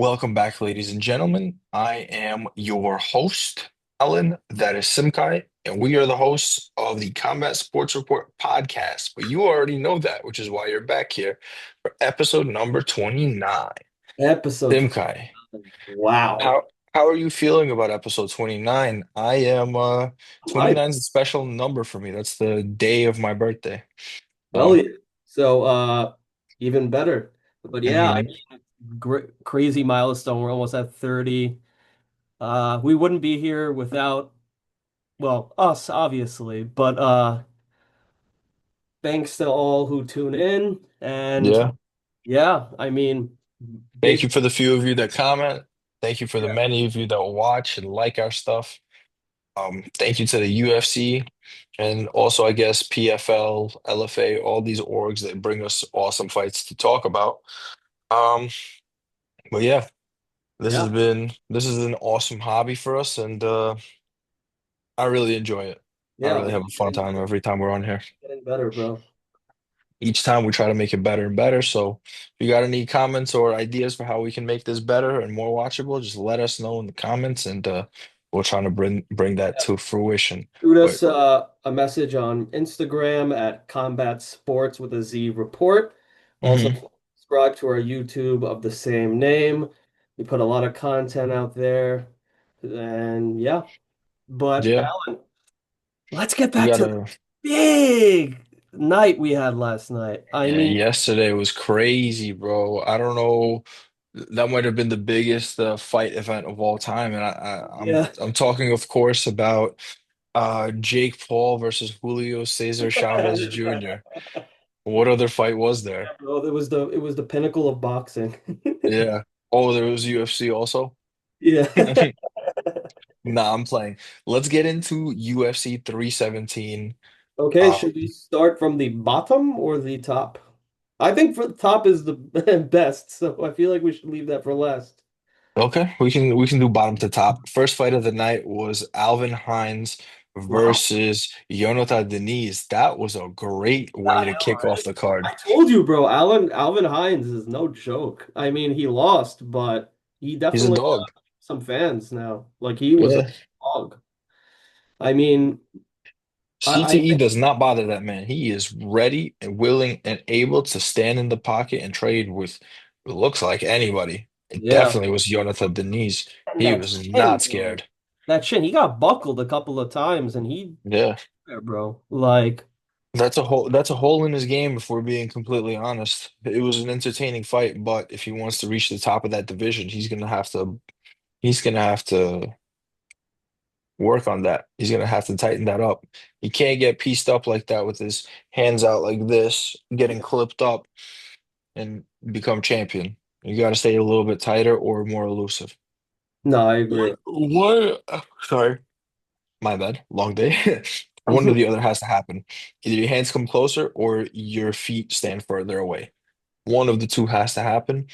Welcome back, ladies and gentlemen. I am your host, Alan, that is Simkai, and we are the hosts of the Combat Sports Report podcast. But you already know that, which is why you're back here for episode number 29. Episode Simkai, 29. Wow. how are you feeling about episode 29? I am 29 Hype. is a special number for me. That's the day of my birthday. Hell So, yeah. So even better. But yeah, I mhm. mean crazy milestone. We're almost at 30. We wouldn't be here without, well, us obviously, but thanks to all who tune in. And Yeah. yeah, I mean Thank you big for the few of you that comment. Thank you for the yeah. many of you that watch and like our stuff. Thank you to the UFC and also, I guess, PFL, LFA, all these orgs that bring us awesome fights to talk about. Um, but yeah, Yeah. this is an awesome hobby for us, and I really enjoy it. I Yeah, really have only a fun getting time better. every time we're on here. Getting better, bro. Each time we try to make it better and better. So if you got any comments or ideas for how we can make this better and more watchable, just let us know in the comments, and we'll try to bring that to fruition. Shoot But us a message on Instagram at Combat Sports with a Z Report. Also, mhm, subscribe to our YouTube of the same name. We put a lot of content out there. And yeah, but yeah, Alan, let's get we back to the gotta. big night we had last night. I Yeah, mean, yesterday was crazy, bro. I don't know. That might have been the biggest fight event of all time, and yeah. I'm talking, of course, about Jake Paul versus Julio Cesar Chavez Jr. What other fight was there? Well, it was the pinnacle of boxing. Yeah. Oh, there was UFC also. Yeah. Nah, I'm playing. Let's get into UFC 317. Okay, Uh, should we start from the bottom or the top? I think for the top is the best, so I feel like we should leave that for last. okay, we can do bottom to top. First fight of the night was Alvin Hines Wow. versus Jonathan Deniz. That was a great way I to know, kick off right? the card. I told you, bro, Alvin Hines is no joke. I mean, he lost, but he He's a definitely got dog. some fans now. Like he was a Yeah. dog. I mean, I CTE does not bother that man. He is ready and willing and able to stand in the pocket and trade with what looks like anybody. It yeah, definitely was Jonathan Deniz. and He that was chin, not bro. scared. That chin, he got buckled a couple of times, and Yeah. bro, like, That's a hole in his game if we're being completely honest. It was an entertaining fight, but if he wants to reach the top of that division, he's gonna have to work on that. He's gonna have to tighten that up. He can't get pieced up like that with his hands out like this, getting clipped up and become champion. You gotta stay a little bit tighter or more elusive. no, I agree. Sorry, my bad. Long day. One or the other has to happen. Either your hands come closer or your feet stand further away. One of the two has to happen,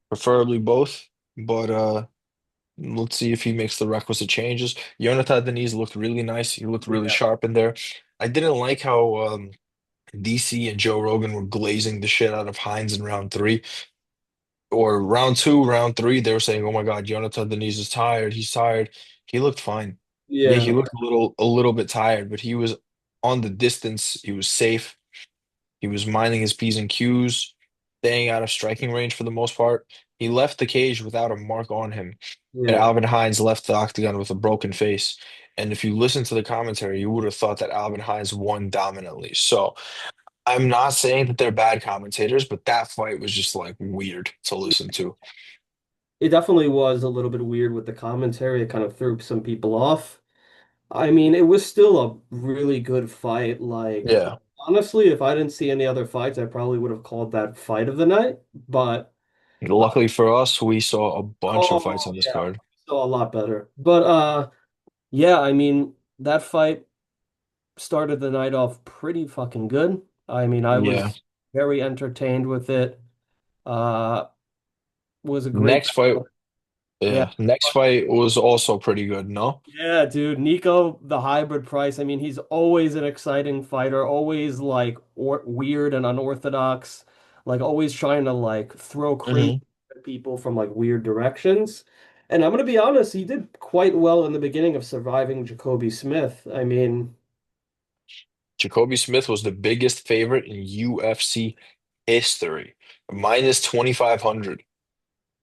preferably both. But let's see if he makes the requisite changes. Jonathan Deniz looked really nice. He looked really Yeah, sharp in there. I didn't like how DC and Joe Rogan were glazing the shit out of Hines in round three. Or round two, round three, they were saying, "Oh my God, Jonathan Deniz is tired. He's tired." He looked fine. Yeah, he yeah, looked a little bit tired, but he was on the distance. He was safe. He was minding his P's and Q's, staying out of striking range for the most part. He left the cage without a mark on him. And yeah. Alvin Hines left the octagon with a broken face. And if you listen to the commentary, you would have thought that Alvin Hines won dominantly. So I'm not saying that they're bad commentators, but that fight was just like weird to listen to. It definitely was a little bit weird with the commentary. It kind of threw some people off. I mean, it was still a really good fight. Like, Yeah. honestly, if I didn't see any other fights, I probably would have called that fight of the night. But, uh, Luckily for us, we saw a bunch of fights oh, on this yeah, card. so a lot better. But, yeah, I mean, that fight started the night off pretty fucking good. I mean, I Yeah. was very entertained with it. Uh, was a great Next fight, battle. Yeah. yeah. Next fight was also pretty good, no? Yeah, dude, Nico, the hybrid price. I mean, he's always an exciting fighter, always like or weird and unorthodox, like always trying to like throw crazy Hmm. people from like weird directions. And I'm gonna be honest, he did quite well in the beginning of surviving Jacoby Smith. I mean, Jacoby Smith was the biggest favorite in UFC history, minus 2,500.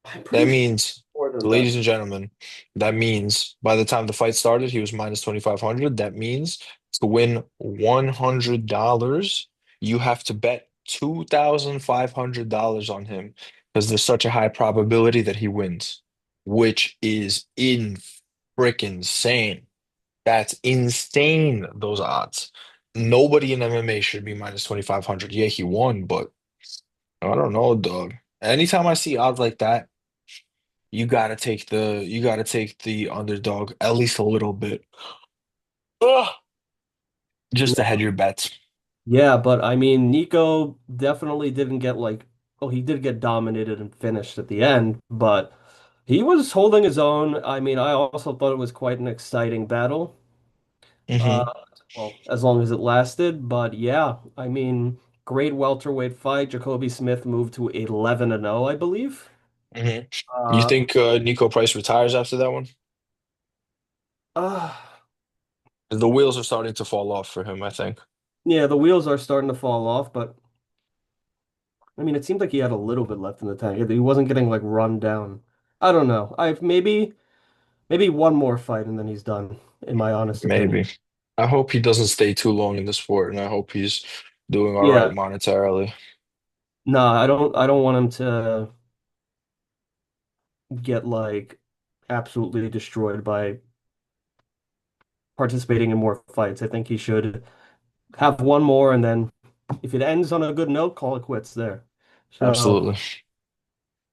I'm That pretty sure means, more than that. ladies and gentlemen, that means by the time the fight started, he was minus 2,500. That means to win $100, you have to bet $2,500 on him because there's such a high probability that he wins, which is in freaking insane. That's insane, those odds. Nobody in MMA should be minus 2,500. Yeah, he won, but I don't know, dog. Anytime I see odds like that, you gotta take the underdog at least a little bit. Ugh, just to hedge your bets. Yeah, but I mean, Nico definitely didn't get like, oh, he did get dominated and finished at the end, but he was holding his own. I mean, I also thought it was quite an exciting battle. Uh, Hmm. well, as long as it lasted, but yeah, I mean, great welterweight fight. Jacoby Smith moved to 11 and 0, I believe. Hmm. You Uh, think Nico Price retires after that one? uh, 'Cause the wheels are starting to fall off for him, I think. yeah, the wheels are starting to fall off, but I mean, it seemed like he had a little bit left in the tank. He wasn't getting like run down. I don't know. I've maybe one more fight and then he's done, in my honest opinion. Maybe. I hope he doesn't stay too long in the sport, and I hope he's doing all right Yeah. monetarily. No, I don't want him to get like absolutely destroyed by participating in more fights. I think he should have one more and then if it ends on a good note, call it quits there. So, Absolutely.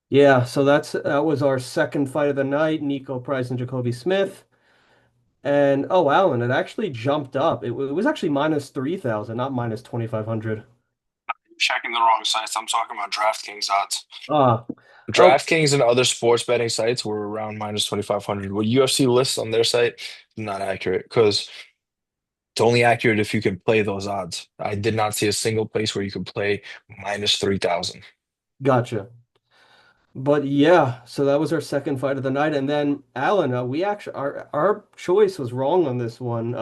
yeah, so that was our second fight of the night, Nico Price and Jacoby Smith. And oh, Alan, it actually jumped up. It was actually minus 3,000, not minus 2,500. Checking the wrong sites. I'm talking about DraftKings odds. Ah, okay, DraftKings and other sports betting sites were around minus 2,500. What UFC lists on their site, not accurate because it's only accurate if you can play those odds. I did not see a single place where you could play minus 3,000. gotcha. But yeah, so that was our second fight of the night. And then Alan, we actually our choice was wrong on this one.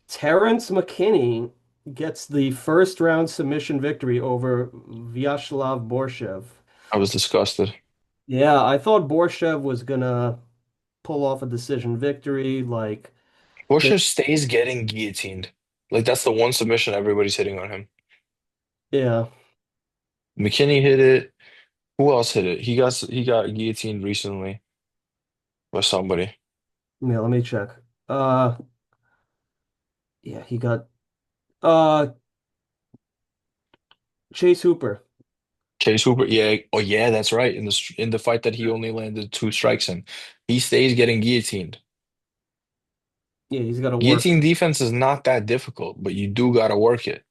Terrence McKinney gets the first round submission victory over Vyacheslav Borshev. I was disgusted. Yeah, I thought Borshev was gonna pull off a decision victory. Like Bush the just stays getting guillotined. Like that's the one submission everybody's hitting on him. yeah, McKinney hit it. Who else hit it? He got guillotined recently by somebody. yeah, let me check. Uh yeah, he got uh Chase Hooper. Chase Hooper, yeah, oh yeah, that's right. In the fight that he only landed two strikes in, he stays getting guillotined. Yeah, he's got to work. Guillotine defense is not that difficult, but you do gotta work it,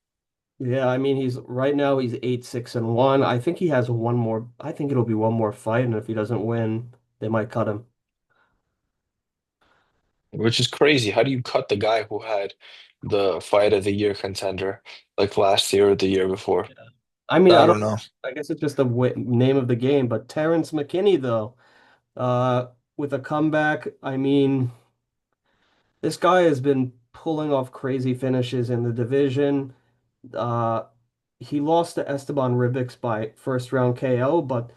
Yeah, I mean he's right now he's 8-6-1. I think he has one more. I think it'll be one more fight, and if he doesn't win, they might cut him. which is crazy. How do you cut the guy who had the fight of the year contender like last year or the year before? I mean, I I don't don't. know. I guess it's just the w name of the game. But Terrence McKinney, though, uh, with a comeback, I mean, this guy has been pulling off crazy finishes in the division. Uh, he lost to Esteban Ribics by first round KO, but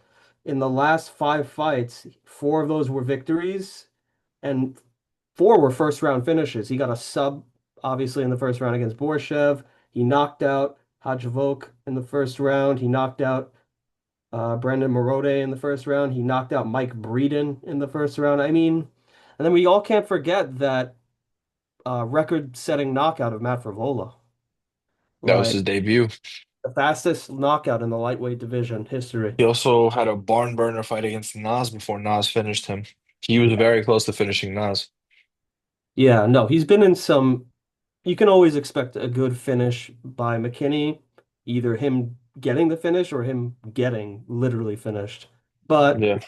in the last five fights, four of those were victories, and four were first round finishes. He got a sub, obviously, in the first round against Borshev. He knocked out Hajivok in the first round. He knocked out Brandon Morode in the first round. He knocked out Mike Breeden in the first round. I mean, and then we all can't forget that record-setting knockout of Matt Frevola, That was like his debut. the fastest knockout in the lightweight division history. He also had a barn burner fight against Nas before Nas finished him. He was very close to finishing Nas. Yeah, no, he's been in some. You can always expect a good finish by McKinney, either him getting the finish or him getting literally finished. But Yeah,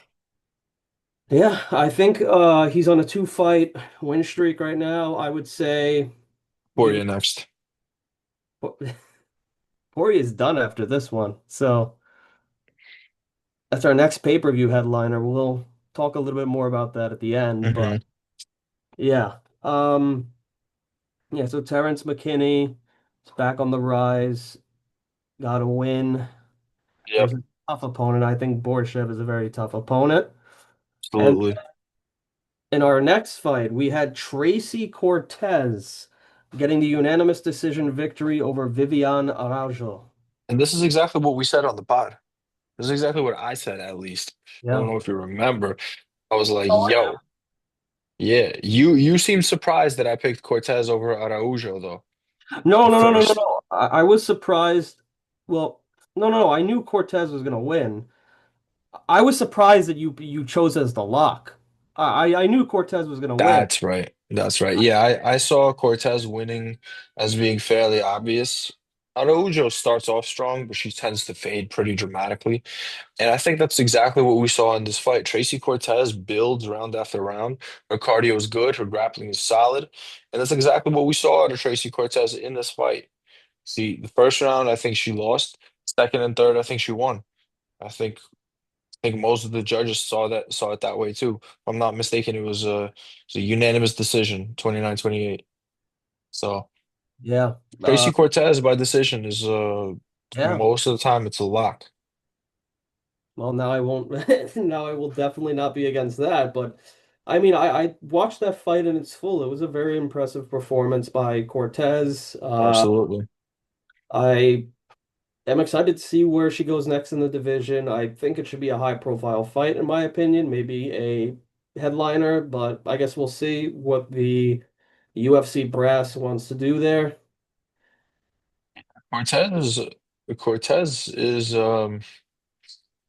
yeah, I think he's on a two-fight win streak right now. I would say even Poirier next. Poirier is done after this one. So That's our next pay-per-view headliner. We'll talk a little bit more about that at the end, Hmm. but yeah. Yeah, so Terrence McKinney is back on the rise, got a win Yep, versus a tough opponent. I think Borshev is a very tough opponent. And absolutely. in our next fight, we had Tracy Cortez getting the unanimous decision victory over Vivian Araujo. And this is exactly what we said on the pod. This is exactly what I said, at least. I don't Yeah. know if you remember. I was like, yo, yeah, you seem surprised that I picked Cortez over Araujo, though, No, at no, no, no, no, first. no. I was surprised. Well, no, no, no. I knew Cortez was going to win. I was surprised that you chose as the lock. I knew Cortez was going to win. That's right. That's right. Yeah, I saw Cortez winning as being fairly obvious. Araujo starts off strong, but she tends to fade pretty dramatically. And I think that's exactly what we saw in this fight. Tracy Cortez builds round after round. Her cardio is good, her grappling is solid. And that's exactly what we saw out of Tracy Cortez in this fight. See, the first round, I think she lost. Second and third, I think she won. I think most of the judges saw it that way too. If I'm not mistaken, it was a unanimous decision, 29-28. So Yeah. Tracy Cortez by decision is Yeah. most of the time it's a lock. Well, now I won't. Now I will definitely not be against that. But I mean, I watched that fight in its full. It was a very impressive performance by Cortez. Absolutely. I am excited to see where she goes next in the division. I think it should be a high-profile fight, in my opinion. Maybe a headliner, but I guess we'll see what the UFC brass wants to do there. Cortez Cortez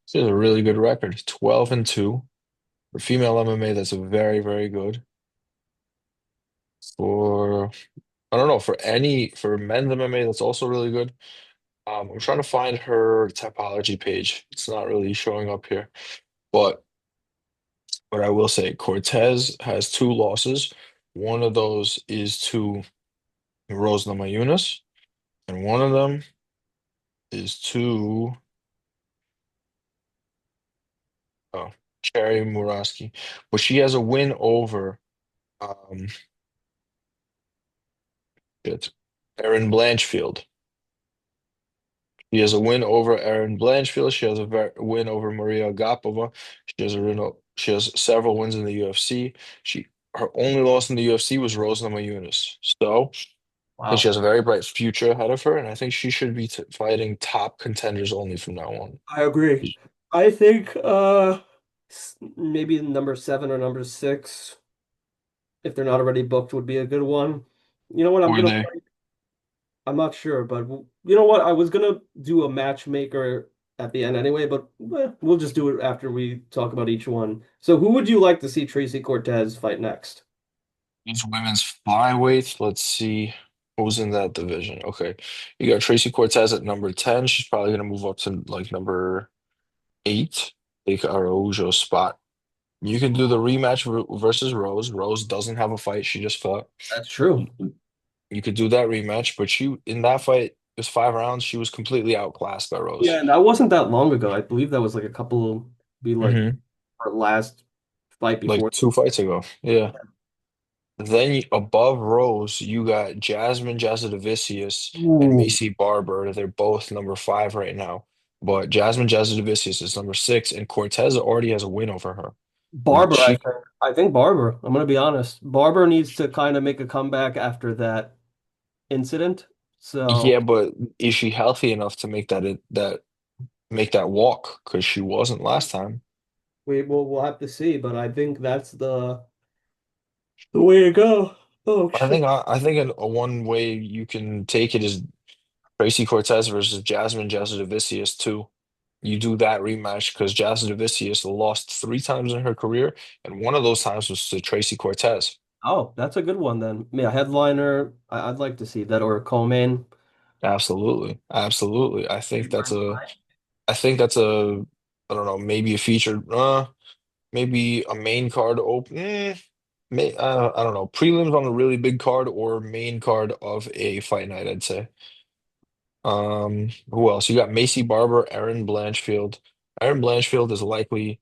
she has a really good record. 12-2. For female MMA, that's very, very good. For I don't know, for men's MMA, that's also really good. I'm trying to find her topology page. It's not really showing up here. But what I will say, Cortez has two losses. One of those is to Rose Namajunas, and one of them is to oh, Cherry Muraski. But she has a win over um shit, Erin Blanchfield. She has a win over Erin Blanchfield. She has a win over Maria Agapova. She has several wins in the UFC. Her only loss in the UFC was Rose Namajunas. So I think she Wow. has a very bright future ahead of her, and I think she should be fighting top contenders only from now on. I agree. I think maybe number seven or number six, if they're not already booked, would be a good one. You know what? Who are they? I'm not sure, but you know what? I was gonna do a matchmaker at the end anyway, but we'll just do it after we talk about each one. So, who would you like to see Tracy Cortez fight next? These women's flyweights. Let's see who's in that division. Okay. You got Tracy Cortez at number 10. She's probably going to move up to like number 8, take Araujo's spot. You can do the rematch versus Rose. Rose doesn't have a fight. She just fought. That's true. You you could do that rematch, but in that fight, it was 5 rounds. She was completely outclassed by Yeah, Rose. and that wasn't that long ago. I believe that was like be like Hmm. her last fight Like before. 2 fights ago. Yeah. Then above Rose, you got Jasmine Jasudavicius and Ooh. Macy Barber. They're both number 5 right now. But Jasmine Jasudavicius is number 6, and Cortez already has a win over her. And Barber, I she, think. I think Barber. I'm gonna be honest. Barber needs to kind of make a comeback after that incident. So yeah, but is she healthy enough to make that walk? Because she wasn't last time. we'll have to see, but I think that's the way to go. Oh shit. I think a one way you can take it is Tracy Cortez versus Jasmine Jasudavicius too. You do that rematch because Jasudavicius lost 3 times in her career, and one of those times was to Tracy Cortez. Oh, that's a good one then. Yeah, headliner. I'd like to see that or co-main. Absolutely, absolutely. I think that's a, I don't know, maybe a featured, maybe a main card open. I don't know, prelims on a really big card or main card of a fight night, I'd say. Who else? You got Macy Barber, Erin Blanchfield. Aaron Blanchfield is likely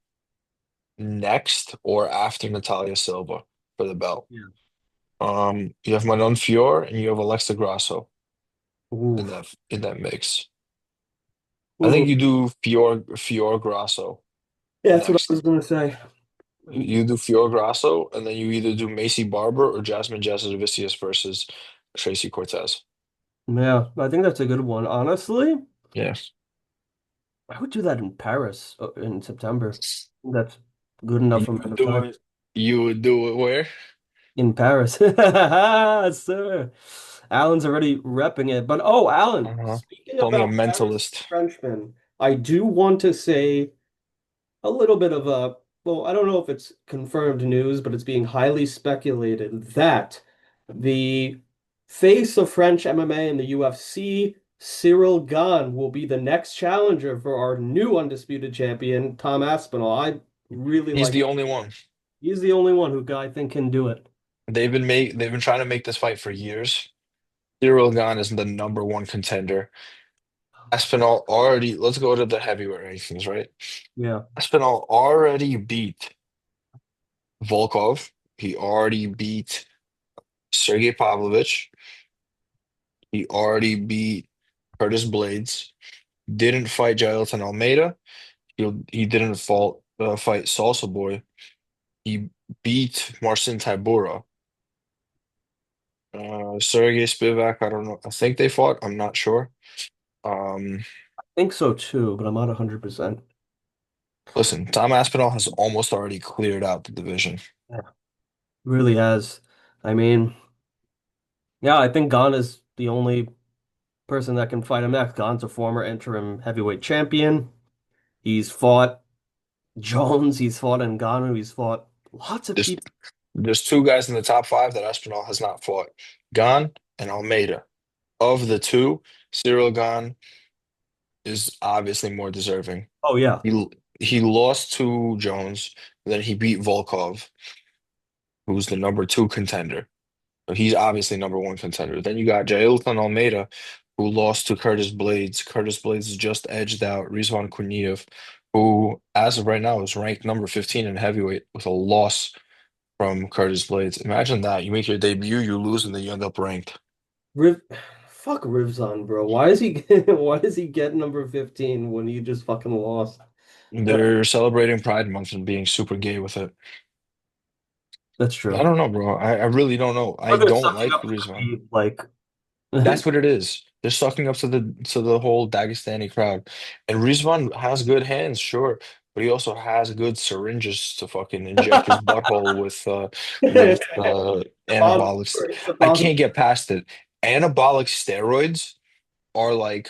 next or after Natalia Silva for the belt. Yeah. You have Manon Fior and you have Alexa Grasso Oof. in that mix. I think Ooh. you do Fior Grasso Yeah, that's what I next. was gonna say. You do Fior Grasso, and then you either do Macy Barber or Jasmine Jasudavicius versus Tracy Cortez. Yeah, I think that's a good one. Honestly, Yeah. I would do that in Paris in September. That's good enough You amount would of do time. it. You would do it where? In Paris. Sir. Alan's already repping it. But oh, Alan, Uh-huh. speaking Call me a about Paris mentalist. Frenchmen, I do want to say a little bit of a, well, I don't know if it's confirmed news, but it's being highly speculated that the face of French MMA in the UFC, Cyril Gane, will be the next challenger for our new undisputed champion, Tom Aspinall. I really He's like the that. only one. He's the only one who I think can do it. They've been trying to make this fight for years. Cyril Gane is the number one contender. Aspinall already, let's go to the heavyweight rankings, right? Yeah. Aspinall already beat Volkov. He already beat Sergey Pavlovich. He already beat Curtis Blades. Didn't fight Jailton Almeida. He didn't fight Salsa Boy. He beat Marcin Tybura. Sergey Spivak, I don't know. I think they fought. I'm not sure. Um, Think so too, but I'm not 100%. Listen, Tom Aspinall has almost already cleared out the division. Yeah. Really has. I mean, yeah, I think Gane is the only person that can fight him next. Gane's a former interim heavyweight champion. He's fought Jones, he's fought Ngannou, he's fought lots of There's people. there's two guys in the top five that Aspinall has not fought. Gane and Almeida. Of the two, Cyril Gane is obviously more deserving. Oh yeah. He he lost to Jones, then he beat Volkov, who's the number two contender. So he's obviously number one contender. Then you got Jailton Almeida, who lost to Curtis Blades. Curtis Blades just edged out Rizwan Kuniev, who, as of right now, is ranked number 15 in heavyweight with a loss from Curtis Blades. Imagine that. You make your debut, you lose, and then you end up ranked. Riv Fuck Rivzon, bro. Why is he why does he get number 15 when he just fucking lost? Uh, They're celebrating Pride Month and being super gay with it. that's I true. don't know, bro. I really don't know. Or I they're don't sucking like up the Rizwan. Khabib, like That's what it is. They're sucking up to the whole Dagestani crowd. And Rizwan has good hands, sure, but he also has good syringes to fucking inject his butthole with anabolic. I Supposedly. can't get past it. Anabolic steroids are like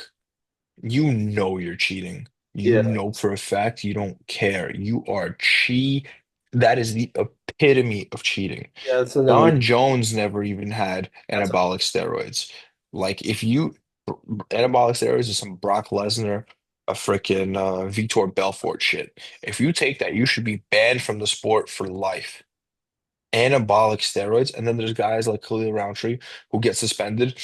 you're cheating. You Yeah. know for a fact you don't care. You are cheat. That is the epitome of cheating. Yeah, so no, John Jones never even had that's a anabolic steroids. Like if you anabolic steroids is some Brock Lesnar, a freaking Vitor Belfort shit. If you take that, you should be banned from the sport for life. Anabolic steroids, and then there's guys like Khalil Roundtree who get suspended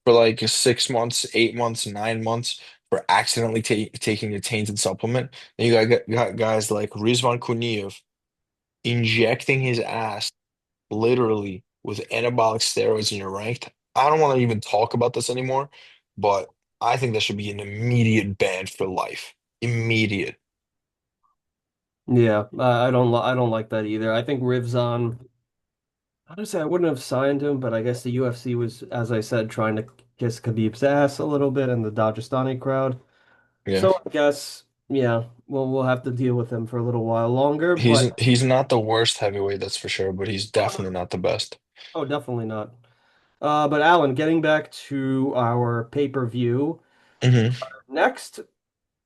for like 6 months, 8 months, 9 months for accidentally taking a tainted supplement. Then got guys like Rizvan Kuniev injecting his ass literally with anabolic steroids and you're ranked. I don't want to even talk about this anymore, but I think that should be an immediate ban for life. Immediate. yeah. I don't like that either. I think Rivzon. Honestly, I wouldn't have signed him, but I guess the UFC was, as I said, trying to kiss Khabib's ass a little bit in the Dagestani crowd. Yeah. So I guess, yeah, we'll have to deal with him for a little while longer. But He's not the worst heavyweight, that's for sure, but he's oh, no. definitely not the best. Oh, definitely not. But Alan, getting back to our pay-per-view, Hmm. next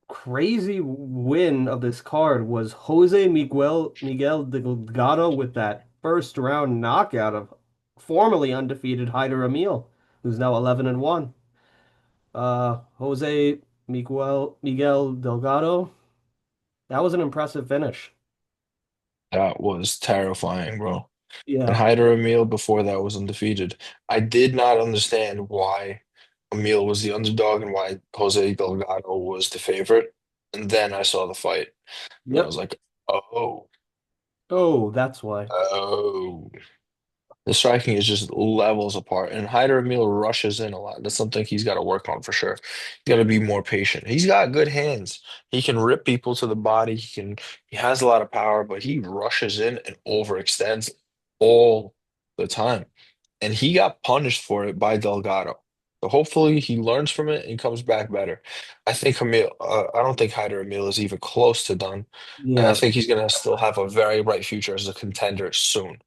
crazy win of this card was Jose Miguel Delgado with that first round knockout of formerly undefeated Hyder Emil, who's now 11 and 1. Jose Miguel Delgado, that was an impressive finish. That was terrifying, bro. And Yeah. Hyder Emil before that was undefeated. I did not understand why Emil was the underdog and why Jose Delgado was the favorite. And then I saw the fight, and I was Yep. like, oh, Oh, that's why. oh. The striking is just levels apart, and Hyder Emil rushes in a lot. That's something he's got to work on for sure. He's got to be more patient. He's got good hands. He can rip people to the body. He has a lot of power, but he rushes in and overextends all the time. And he got punished for it by Delgado. So hopefully he learns from it and comes back better. I don't think Hyder Emil is even close to done. And I Yeah. think he's gonna still have a very bright future as a contender soon.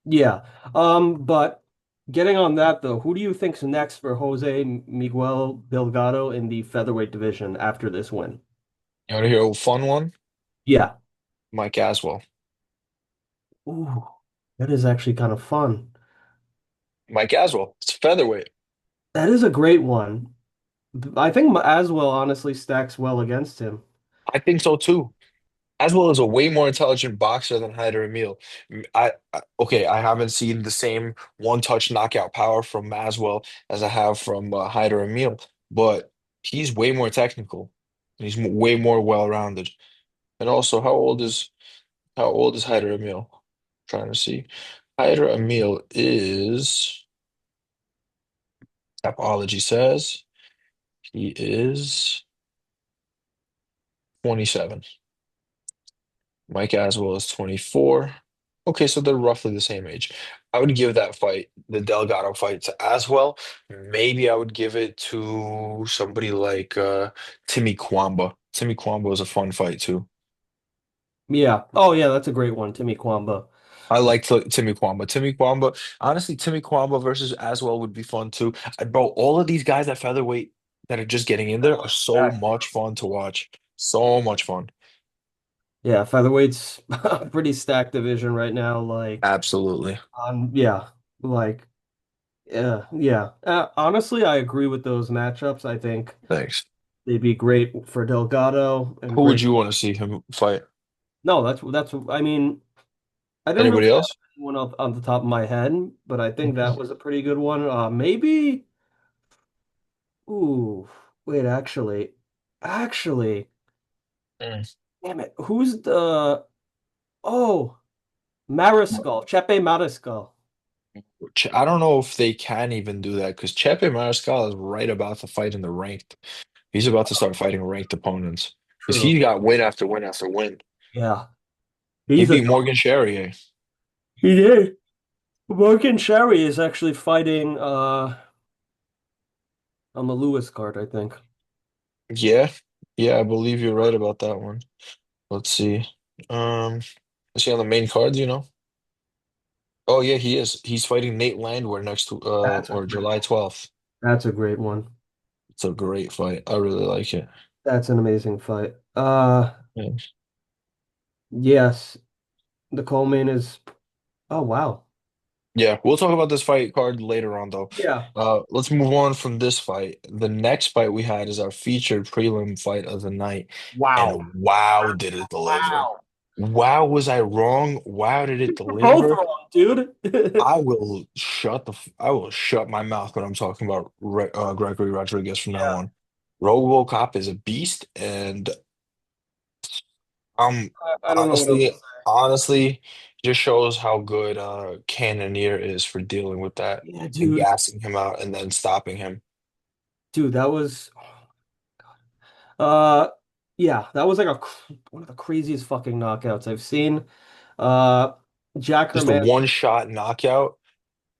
Yeah. But getting on that though, who do you think's next for Jose Miguel Delgado in the featherweight division after this win? You want to hear a fun one? Yeah. Mike Aswell. Ooh, that is actually kind of fun. Mike Aswell. It's featherweight. That is a great one. I think Aswell honestly stacks well against him. I think so too. Aswell is a way more intelligent boxer than Hyder Emil. Okay, I haven't seen the same one-touch knockout power from Aswell as I have from Hyder Emil, but he's way more technical. And he's way more well-rounded. And also, how old is Hyder Emil? Trying to see. Hyder Emil is, Apology says he is 27. Mike Aswell is 24. Okay, so they're roughly the same age. I would give that fight, the Delgado fight, to Aswell. Maybe I would give it to somebody like Timmy Kwamba. Timmy Kwamba was a fun fight too. Yeah. Oh yeah, that's a great one, Timmy Kwamba. I like Timmy Kwamba. Honestly, Timmy Kwamba versus Aswell would be fun too. Bro, all of these guys at featherweight that are just getting in there are so Stacked. much fun to watch. So much fun. Yeah, featherweight's a pretty stacked division right now. Absolutely. Yeah, like, yeah, yeah. Honestly, I agree with those matchups. I think Thanks. they'd be great for Delgado and Who would great. you want to see him fight? No, that's. I mean, I didn't really Anybody have else? anyone off on the top of my head, but I think Mhm. that was a pretty good one. Maybe. Ooh, wait, actually, Mm. damn it, who's the? Oh, Mariscal, Chepe Mariscal. I don't know if they can even do that because Chepe Mariscal is right about to fight in the ranked. He's about to start fighting ranked opponents because True. he got win after win after win. Yeah, He he's a beat Morgan Charrier. he did. Morgan Sherry is actually fighting on the Lewis card, I think. Yeah, yeah, I believe you're right about that one. Let's see. Um, is he on the main card? Oh yeah, he is. He's fighting Nate Landwehr next to That's a or great July one. 12th. That's a great one. It's a great fight. I really like it. That's an amazing fight. Yeah. Yes, the co-main is. Oh wow. Yeah, we'll talk about this fight card later on, though. Yeah. Let's move on from this fight. The next fight we had is our featured prelim fight of the night, Wow. and wow, did it deliver! Wow. Wow, was I wrong? Wow, did it You're both deliver? wrong, dude. I will shut my mouth when I'm talking about Gregory Rodriguez from now Yeah. on. RoboCop is a beast, and um, I don't know what else to say. honestly, just shows how good Cannonier is for dealing with that Yeah, and dude. gassing him out and then stopping him. Dude, that was uh yeah, that was like one of the craziest fucking knockouts I've seen. Uh Jack Just a Herman. one-shot knockout,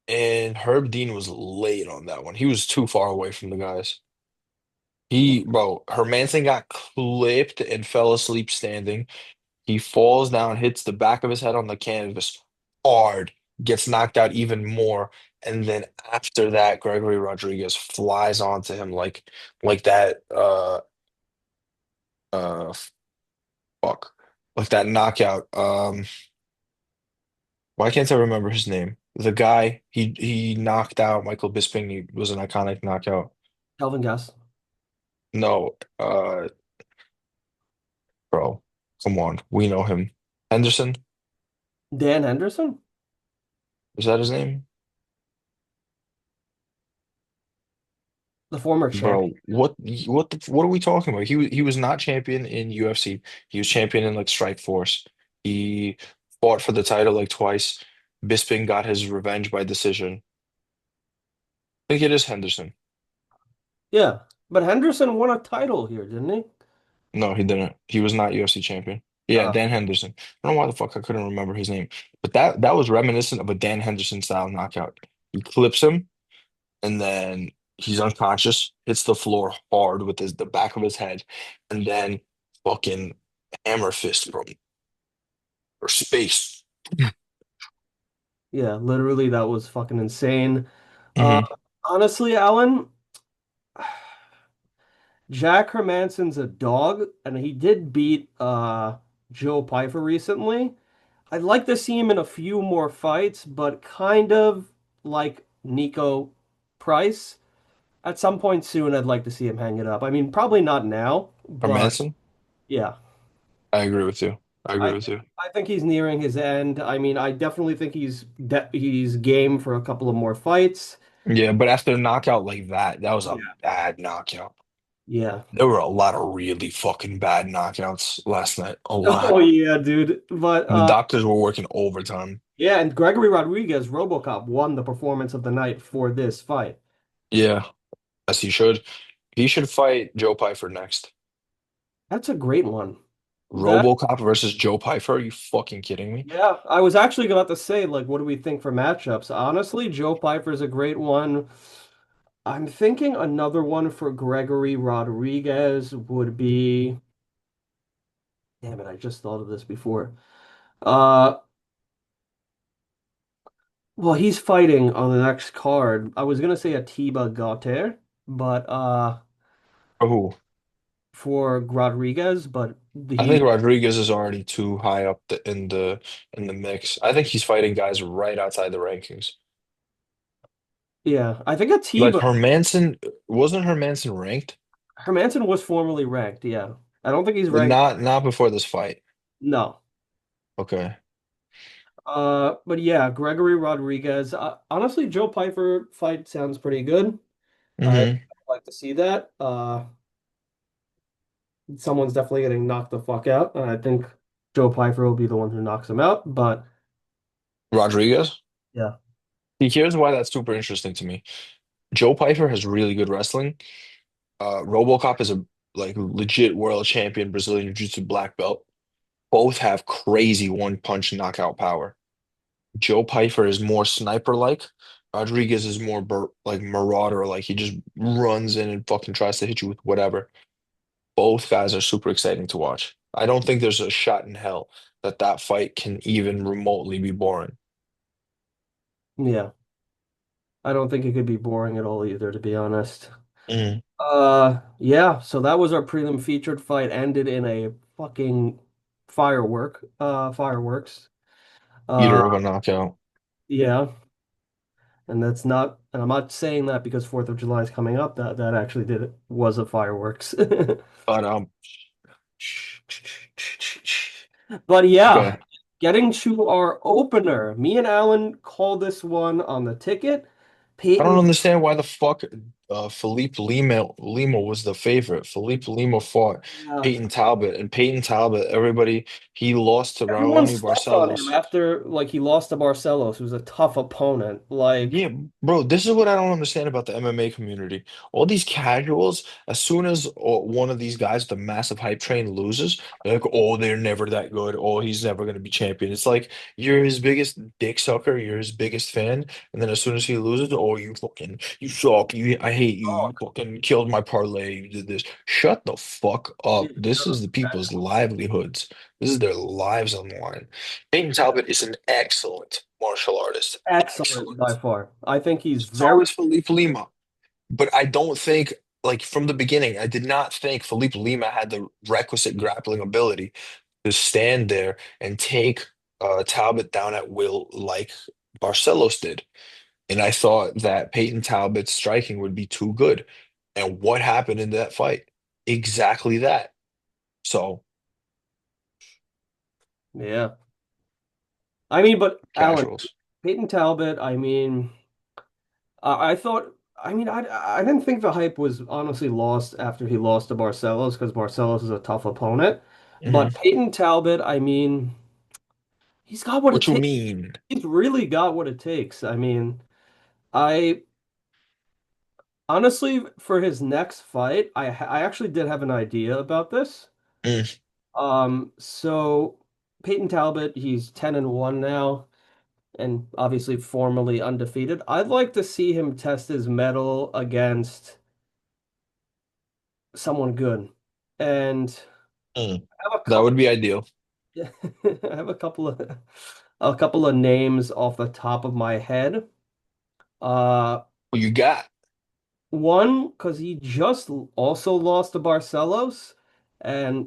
and Herb Dean was late on that one. He was too far away from the guys. Bro, Hermanson got clipped and fell asleep standing. He falls down, hits the back of his head on the canvas hard, gets knocked out even more, and then after that, Gregory Rodriguez flies onto him like that uh fuck. Like that knockout. Why can't I remember his name? The guy he knocked out Michael Bisping. He was an iconic knockout. Calvin Guess. No, bro, come on. We know him. Henderson, Dan Henderson? is that his name? the former champion. Bro, what are we talking about? He was not champion in UFC. He was champion in like Strike Force. He fought for the title like twice. Bisping got his revenge by decision. I think it is Henderson. Yeah, but Henderson won a title here, didn't he? No, he didn't. He was not UFC champion. Yeah, Uh, Dan Henderson. I don't know why the fuck I couldn't remember his name. But that was reminiscent of a Dan Henderson style knockout. He clips him and then he's unconscious, hits the floor hard with the back of his head, and then fucking hammer fist from or space. yeah, literally that was fucking insane. Uh, Hmm. honestly, Alan, Jack Hermansson's a dog, and he did beat Joe Pyfer recently. I'd like to see him in a few more fights, but kind of like Nico Price. At some point soon, I'd like to see him hang it up. I mean, probably not now, Or but Manson? yeah, I agree with you. I agree I with you. I think he's nearing his end. I mean, I definitely think he's game for a couple of more fights. Yeah, but after a knockout like that, that was a Yeah. bad knockout. Yeah. There were a lot of really fucking bad knockouts last night. A Oh lot. yeah, dude. But The doctors were working overtime. yeah, and Gregory Rodriguez, RoboCop, won the performance of the night for this fight. Yeah, as he should. He should fight Joe Pyfer next. That's a great one. That RoboCop versus Joe Pyfer? Are you fucking kidding me? Yeah, I was actually about to say, like, what do we think for matchups? Honestly, Joe Piper's a great one. I'm thinking another one for Gregory Rodriguez would be, damn it, I just thought of this before. Uh, well, he's fighting on the next card. I was gonna say Atiba Gautier, but Oh, for Rodriguez, but I think he, Rodriguez is already too high up in the mix. I think he's fighting guys right outside the rankings. yeah, I think Like Atiba Hermanson, wasn't Hermanson ranked? Hermanson was formerly ranked. Yeah, I don't think he's But ranked. not before this fight. No. Okay. But yeah, Gregory Rodriguez. Honestly, Joe Piper fight sounds pretty good. I'd Hmm. like to see that. Someone's definitely getting knocked the fuck out, and I think Joe Piper will be the one who knocks him out. But Rodriguez? yeah, See, here's why that's super interesting to me. Joe Pyfer has really good wrestling. RoboCop is a like legit world champion Brazilian Jiu-Jitsu black belt. Both have crazy one punch knockout power. Joe Pyfer is more sniper-like. Rodriguez is more like marauder, like he just runs in and fucking tries to hit you with whatever. Both guys are super exciting to watch. I don't think there's a shot in hell that that fight can even remotely be boring. yeah. I don't think it could be boring at all either, to be honest. Mm. Yeah. So that was our prelim featured fight. Ended in a fucking fireworks. Uh, Eater of a knockout. yeah. And that's not, and I'm not saying that because 4th of July is coming up. That actually was a fireworks. But But yeah, okay. getting to our opener, me and Alan called this one on the ticket. I don't Peyton, understand why the fuck Philippe Lima was the favorite. Philippe Lima fought yeah, Peyton Talbot, and Peyton Talbot, everybody, he lost to everyone Raoni slept on him Barcelos. after like he lost to Barcelos, who's a tough opponent. Like, Yeah, bro, this is what I don't understand about the MMA community. All these casuals, as soon as one of these guys, the massive hype train, loses, they're like, oh, they're never that good. Oh, he's never going to be champion. It's like you're his biggest dick sucker, you're his biggest fan, and then as soon as he loses, oh, you suck. I hate you. oh, You fucking killed my parlay. You did this. Shut the fuck yeah, up. This shut is up. the people's livelihoods. This is their lives on the line. Peyton Talbot is an excellent martial artist. Excellent by Excellent. far. I think he's So very is Felipe Lima. But I don't think, like from the beginning, I did not think Felipe Lima had the requisite grappling ability to stand there and take Talbot down at will like Barcelos did. And I thought that Peyton Talbot's striking would be too good. And what happened in that fight? Exactly that. So, yeah. I mean, but Alan, casuals. Peyton Talbot, I mean, I thought. I mean, I didn't think the hype was honestly lost after he lost to Barcelos because Barcelos is a tough opponent. Hmm. But Peyton Talbot, I mean, he's got what it What you takes. mean? He's really got what it takes. I mean, I honestly, for his next fight, I actually did have an idea about this. Mm. So Peyton Talbot, he's 10-1 now, and obviously formerly undefeated. I'd like to see him test his mettle against someone good. And Mm. I have a That would couple be ideal. I have a couple of names off the top of my head. Uh What you got? One, because he just also lost to Barcelos, and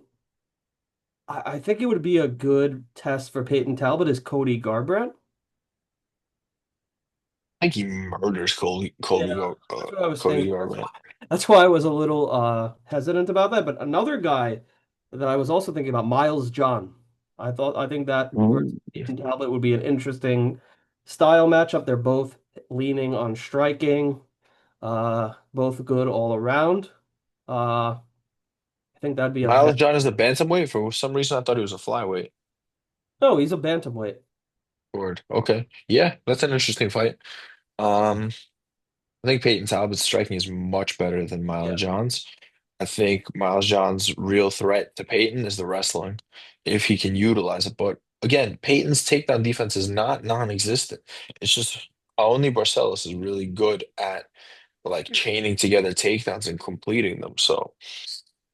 I think it would be a good test for Peyton Talbot is Cody Garbrandt. I think he murders Yeah, that's what I was Cody thinking. That's Garbrandt. why, that's why I was a little hesitant about that. But another guy that I was also thinking about, Miles John. I think that versus Ooh. Peyton Talbot would be an interesting style matchup. They're both leaning on striking, both good all around. I think that'd be a very Miles John is the bantamweight. For some reason, I thought he was a flyweight. no, he's a bantamweight. Word. Okay. Yeah, that's an interesting fight. I think Peyton Talbot's striking is much better than Yeah. Miles John's. I think Miles John's real threat to Peyton is the wrestling, if he can utilize it. But again, Peyton's takedown defense is not non-existent. It's just only Barcelos is really good at like chaining together takedowns and completing them. So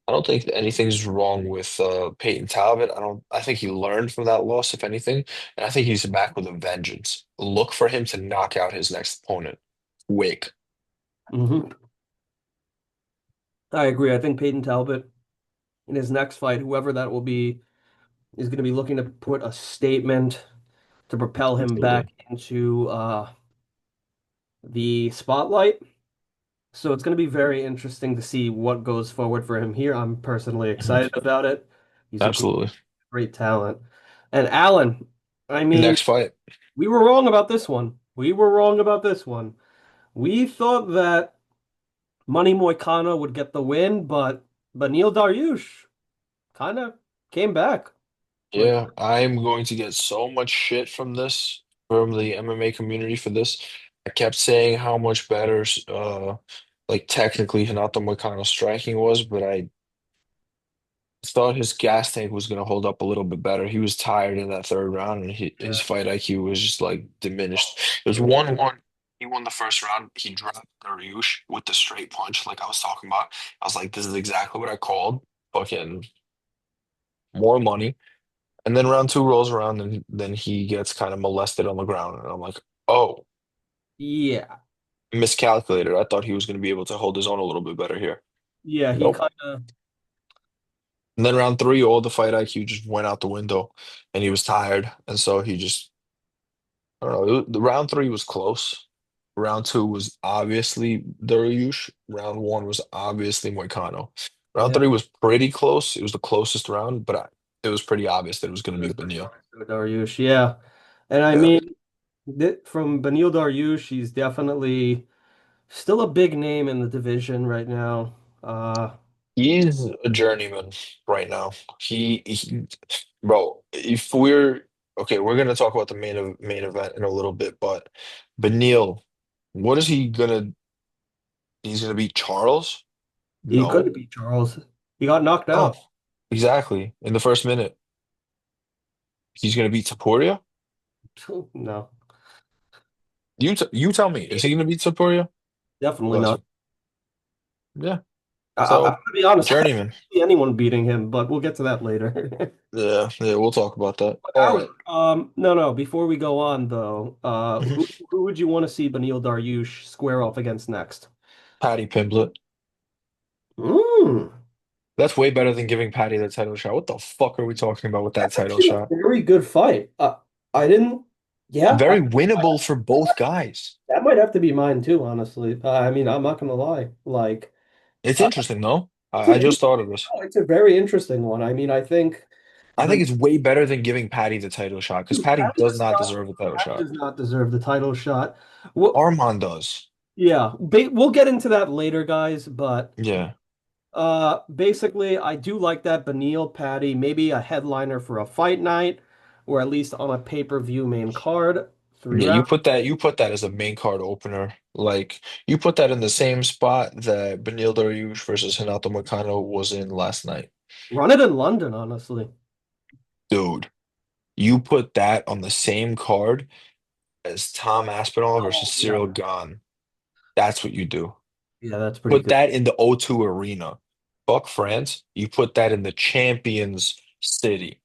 I don't think anything's wrong with Peyton Talbot. I think he learned from that loss, if anything, and I think he's back with a vengeance. Look for him to knock out his next opponent. Quick. Hmm. I agree. I think Peyton Talbot in his next fight, whoever that will be, is going to be looking to put a statement to propel him back Absolutely. into the spotlight. So it's going to be very interesting to see what goes forward for him here. I'm personally Mhm. excited about it. He's a great, Absolutely. great talent. And Alan, I mean, Next fight. we were wrong about this one. We were wrong about this one. We thought that Money Moicano would get the win, but Neil Dariush kind of came back with Yeah, I'm going to get so much shit from this, from the MMA community for this. I kept saying how much better, like technically Renato Moicano's striking was, but I thought his gas tank was going to hold up a little bit better. He was tired in that third round, and his fight IQ was just like diminished. It was 1-1. He won the first round. He dropped Dariush with the straight punch, like I was talking about. I was like, this is exactly what I called. Fucking more money. And then round two rolls around, and then he gets kind of molested on the ground. And I'm like, oh, yeah. miscalculated. I thought he was going to be able to hold his own a little bit better here. Yeah, he Nope. kind of And then round three, all the fight IQ just went out the window, and he was tired. And so he just, I don't know. The round three was close. Round two was obviously Dariush. Round one was obviously Moicano. Round yeah. three was pretty close. It was the closest round, but it was pretty obvious that it was going to be Beneil. Dariush, yeah. And I Yeah. mean, from Beneil Dariush, he's definitely still a big name in the division right now. He's a journeyman right now. Bro, if we're okay, we're gonna talk about the main event in a little bit, but Beneil, what is he gonna? He's gonna beat Charles? He could No, be Charles. He got knocked no, out. exactly. In the first minute, he's gonna beat Taporia. No, You tell me, is he gonna beat Taporia? definitely Bless not. him. Yeah. I'm So gonna be honest, I don't journeyman. see anyone beating him, but we'll get to that later. Yeah, yeah. We'll talk about that. But All right. Alan, no, no. Before we go on, though, Mhm. who would you want to see Beneil Dariush square off against next? Patty Pimblett. Mm. That's way better than giving Patty the title shot. What the fuck are we talking about with that That's title actually shot? a very good fight. I didn't. Yeah, Very winnable for both guys. that might have to be mine too, honestly. I mean, I'm not gonna lie. Like, It's uh, interesting though. it's I just thought of this. it's a very interesting one. I mean, I think I think Ben it's way better than giving Patty the title shot because Patty Patty does does not not deserve a title Patty shot. does not deserve the title shot. What Armand does. Yeah, we'll get into that later, guys, but Yeah. basically I do like that Beneil Patty, maybe a headliner for a fight night, or at least on a pay-per-view main card, three Yeah, rounds. you put that as a main card opener. Like you put that in the same spot that Beneil Dariush versus Renato Moicano was in last night. Run it in London, honestly. Dude, you put that on the same card as Tom Aspinall versus Oh yeah. Cyril Gane. That's what you do. Yeah, that's pretty Put good. that in the O2 Arena. Fuck France. You put that in the Champions City.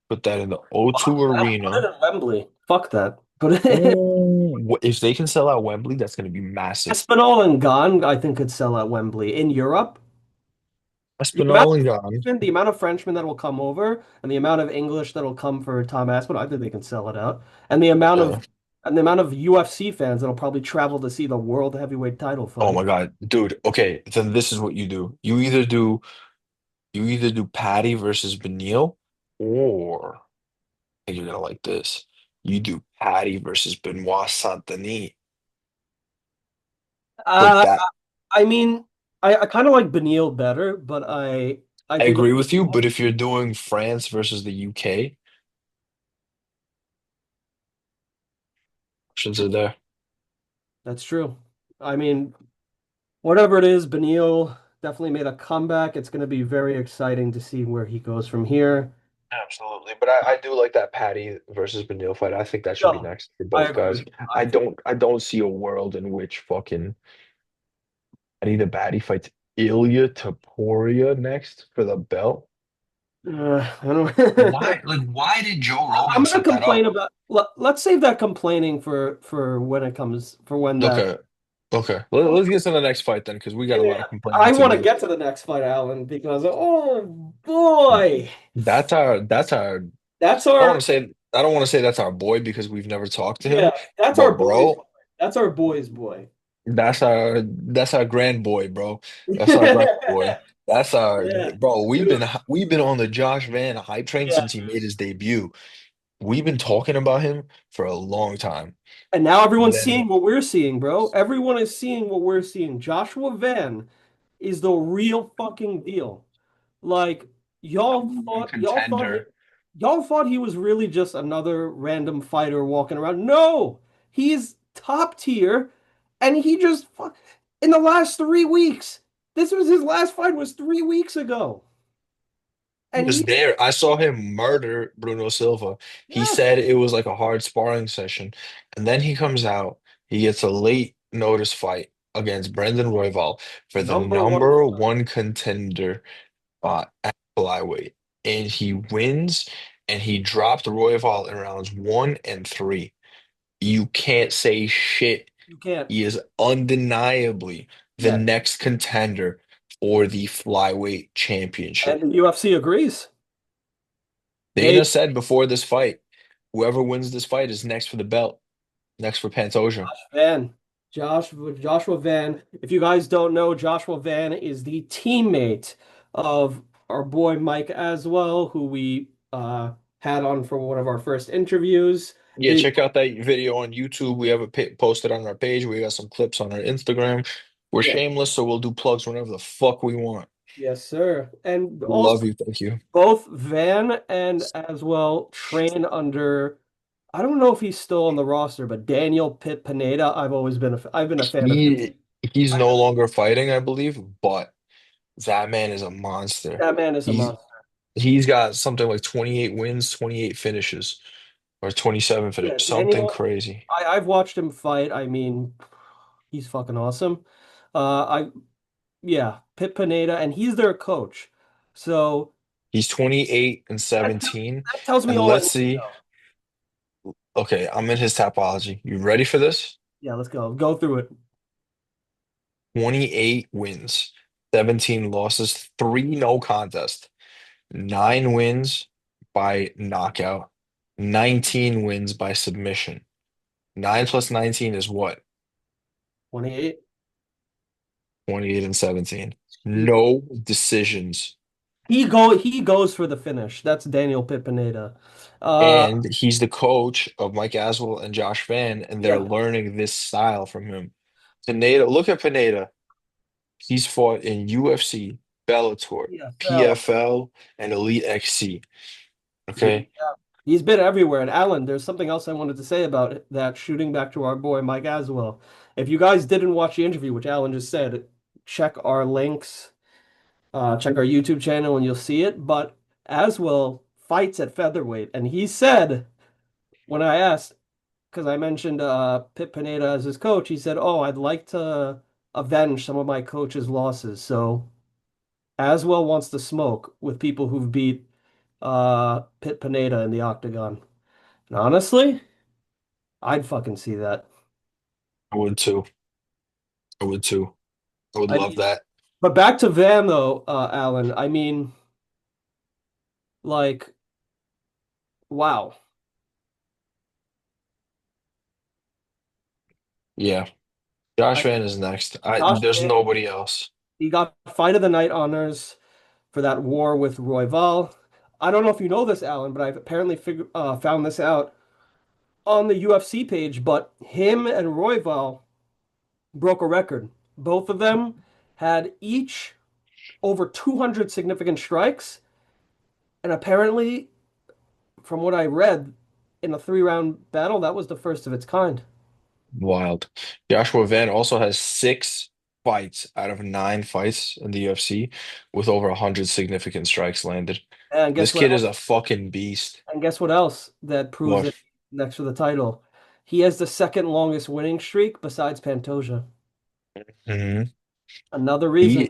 Put that in the O2 Fuck that. Put Arena. it in Wembley. Fuck that. But Oh, if they can sell out Wembley, that's going to be massive. Espinal and Gane, I think could sell at Wembley. In Europe, Espinal and Gane. The amount of Frenchmen that will come over and the amount of English that will come for Tom Aspinall, I think they can sell it out. Yeah. And the amount of UFC fans that'll probably travel to see the world heavyweight title Oh fight. my God, dude. Okay, then this is what you do. You either do Patty versus Beneil, or I think you're gonna like this. You do Patty versus Benoit Saint-Denis. Put Uh, that. I mean, I kind of like Beneil better, but I I do agree like with you, but if you're doing France versus the UK, options are there. that's true. I mean, whatever it is, Beneil definitely made a comeback. It's going to be very exciting to see where he goes from here. Absolutely, but I do like that Patty versus Beneil fight. I think that should be No, next for I both guys. agree. I think I don't see a world in which fucking Anita Batty fights Ilya Taporia next for the belt. I don't. Why did Joe I'm Rogan gonna set that complain up? about. Let's save that complaining for when it comes for when that. Okay. Okay. Let's get to the next fight then, because we got a lot Yeah, of complaining I to want to do. get to the next fight, Alan, because oh boy, That's our that's I don't want our to say I don't want to say that's our boy because we've never talked to yeah, him, that's our but boys. bro, That's our boys' boy. that's our grand boy, bro. That's our grand boy. Yeah, That's our yeah, bro. dude, We've been on the Josh Van hype train yeah. since he made his debut. We've been talking about him for a long time. And now And everyone's then seeing what we're seeing, bro. Everyone is seeing what we're seeing. Joshua Van is the real fucking deal. Like y'all number one thought y'all thought he contender. y'all thought he was really just another random fighter walking around. No, he's top tier, and in the last 3 weeks. This was his last fight was 3 weeks ago, He and was he's there. I saw him murder Bruno Silva. He yes, said it was like a hard sparring session. And then he comes out, he gets a late notice fight against Brendan Royval for the number one. number one contender at flyweight. And he wins, and he dropped Royval in rounds one and three. You can't say shit. You can't. He is undeniably the Yeah, next contender for the flyweight championship. and the UFC agrees. They Dana said before this fight, whoever wins this fight is next for the belt, next for Pantoja. Van, Joshua Van. If you guys don't know, Joshua Van is the teammate of our boy Mike Aswell, who we had on for one of our first interviews. Yeah, The check out that video on YouTube. We have it posted on our page. We got some clips on our Instagram. We're yeah, shameless, so we'll do plugs whenever the fuck we want. yes, sir. And Love also you. Thank you. both Van and Aswell train under. I don't know if he's still on the roster, but Daniel Pitt Pineda. I've been a fan of his. He's I, no longer fighting, I believe, but that man is a monster. that man is a He's monster. he's got something like 28 wins, 28 finishes, or 27 Yeah, finishes, something Daniel. crazy. I've watched him fight. I mean, he's fucking awesome. I yeah, Pit Pineda, and he's their coach. So He's 28 and that, 17. that tells me And all I let's need to see. know. Okay, I'm in his topology. You ready for this? Yeah, let's go. Go through it. 28 wins, 17 losses, three no contest, nine wins by knockout, 19 wins by submission. Nine plus 19 is what? 28. 28 and 17. He No decisions. he goes for the finish. That's Daniel Pit Pineda. Uh And he's the coach of Mike Aswell and Josh Van, and they're yeah, learning this style from him. Pineda, look at Pineda. He's fought in UFC, Bellator, PFL. PFL, and Elite XC. Yeah. Okay. He's been everywhere. And Alan, there's something else I wanted to say about that, shooting back to our boy Mike Aswell. If you guys didn't watch the interview, which Alan just said, check our links, check our YouTube channel, and you'll see it. But Aswell fights at featherweight, and he said when I asked, because I mentioned Pit Pineda as his coach, he said, "Oh, I'd like to avenge some of my coach's losses." So Aswell wants to smoke with people who've beat Pit Pineda in the octagon. And honestly, I'd fucking see that. I would too. I would too. I would I love mean, that. but back to Van though, Alan. I mean, like, wow. Yeah. Josh I Van is next. Josh There's Van, nobody else. he got Fight of the Night honors for that war with Royval. I don't know if you know this, Alan, but I've apparently found this out on the UFC page. But him and Royval broke a record. Both of them had each over 200 significant strikes, and apparently, from what I read, in a three-round battle, that was the first of its kind. Wild. Joshua Van also has 6 fights out of 9 fights in the UFC with over 100 significant strikes landed. And This guess what kid is else? a fucking beast. And guess what else that proves What? it next for the title? He has the second longest winning streak besides Pantoja. Mhm. Another reason. He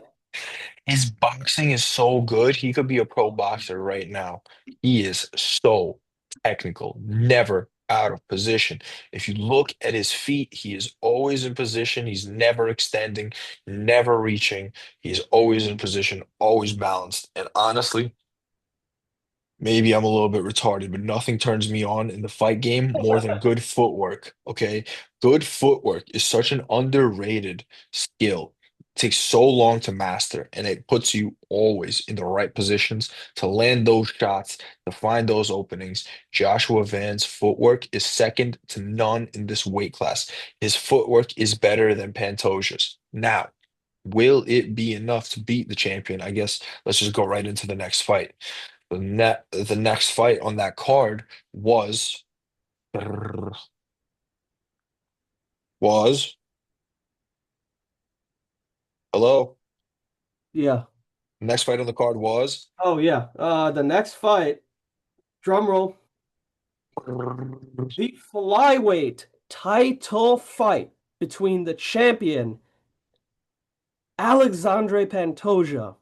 His boxing is so good. He could be a pro boxer right now. He is so technical, never out of position. If you look at his feet, he is always in position. He's never extending, never reaching. He's always in position, always balanced. And honestly, maybe I'm a little bit retarded, but nothing turns me on in the fight game more than good footwork. Okay. Good footwork is such an underrated skill. It takes so long to master, and it puts you always in the right positions to land those shots, to find those openings. Joshua Van's footwork is second to none in this weight class. His footwork is better than Pantoja's. Now, will it be enough to beat the champion? I guess let's just go right into the next fight. The next fight on that card was hello. Yeah. Next fight on the card was Oh yeah. The next fight, drum roll, the flyweight title fight between the champion Alexandre Pantoja,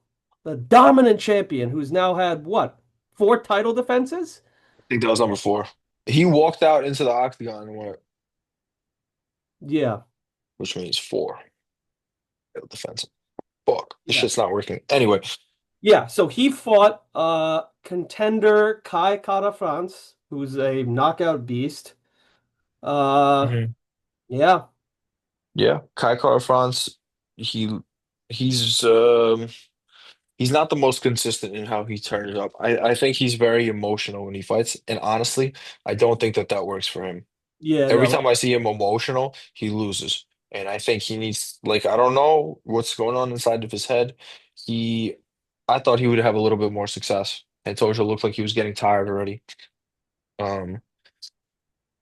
the dominant champion who's now had what, four title defenses? I think that was number 4. He walked out into the octagon and went, Yeah. which means 4. Defensive. Fuck, this Yeah. shit's not working. Anyway, Yeah, so he fought contender Kai Kara France, who's a knockout beast. Uh Mhm. yeah, Yeah, Kai Kara France, he he's he's not the most consistent in how he turns up. I think he's very emotional when he fights, and honestly, I don't think that that works for him. yeah, Every no. time I see him emotional, he loses. And I think he needs, like, I don't know what's going on inside of his head. He, I thought he would have a little bit more success. Pantoja looked like he was getting tired already. Um,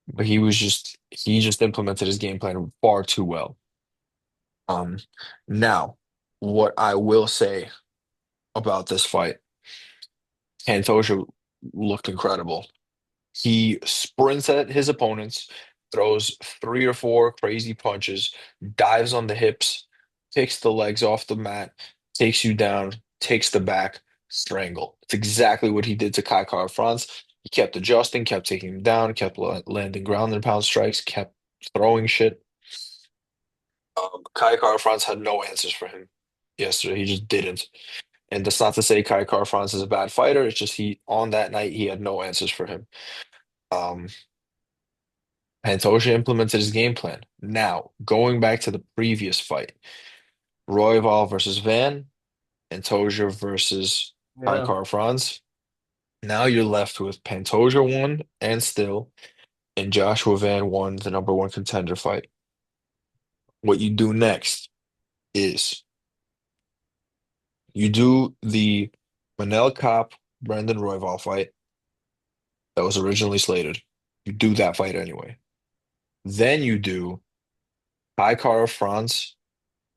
but he just implemented his game plan far too well. Um, Now, what I will say about this fight, Pantoja looked incredible. He sprints at his opponents, throws 3 or 4 crazy punches, dives on the hips, takes the legs off the mat, takes you down, takes the back, strangle. It's exactly what he did to Kai Kara France. He kept adjusting, kept taking him down, kept landing ground and pound strikes, kept throwing shit. Kai Kara France had no answers for him yesterday. He just didn't. And that's not to say Kai Kara France is a bad fighter. It's just he on that night he had no answers for him. Um, Pantoja implemented his game plan. Now, going back to the previous fight, Royval versus Van, Pantoja versus Yeah. Kai Franz. Now you're left with Pantoja won and still, and Joshua Van won the number 1 contender fight. what you do next is you do the Manel Kape Brendan Royval fight that was originally slated. You do that fight anyway. Then you do Kai Kara France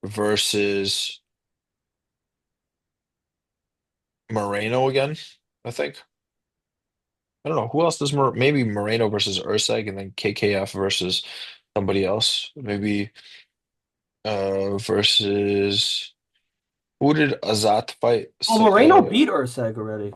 versus Moreno again, I think. I don't know who else does maybe Moreno versus Urseg and then KKF versus somebody else. Maybe versus who did Azat fight? Well, Moreno beat Urseg already.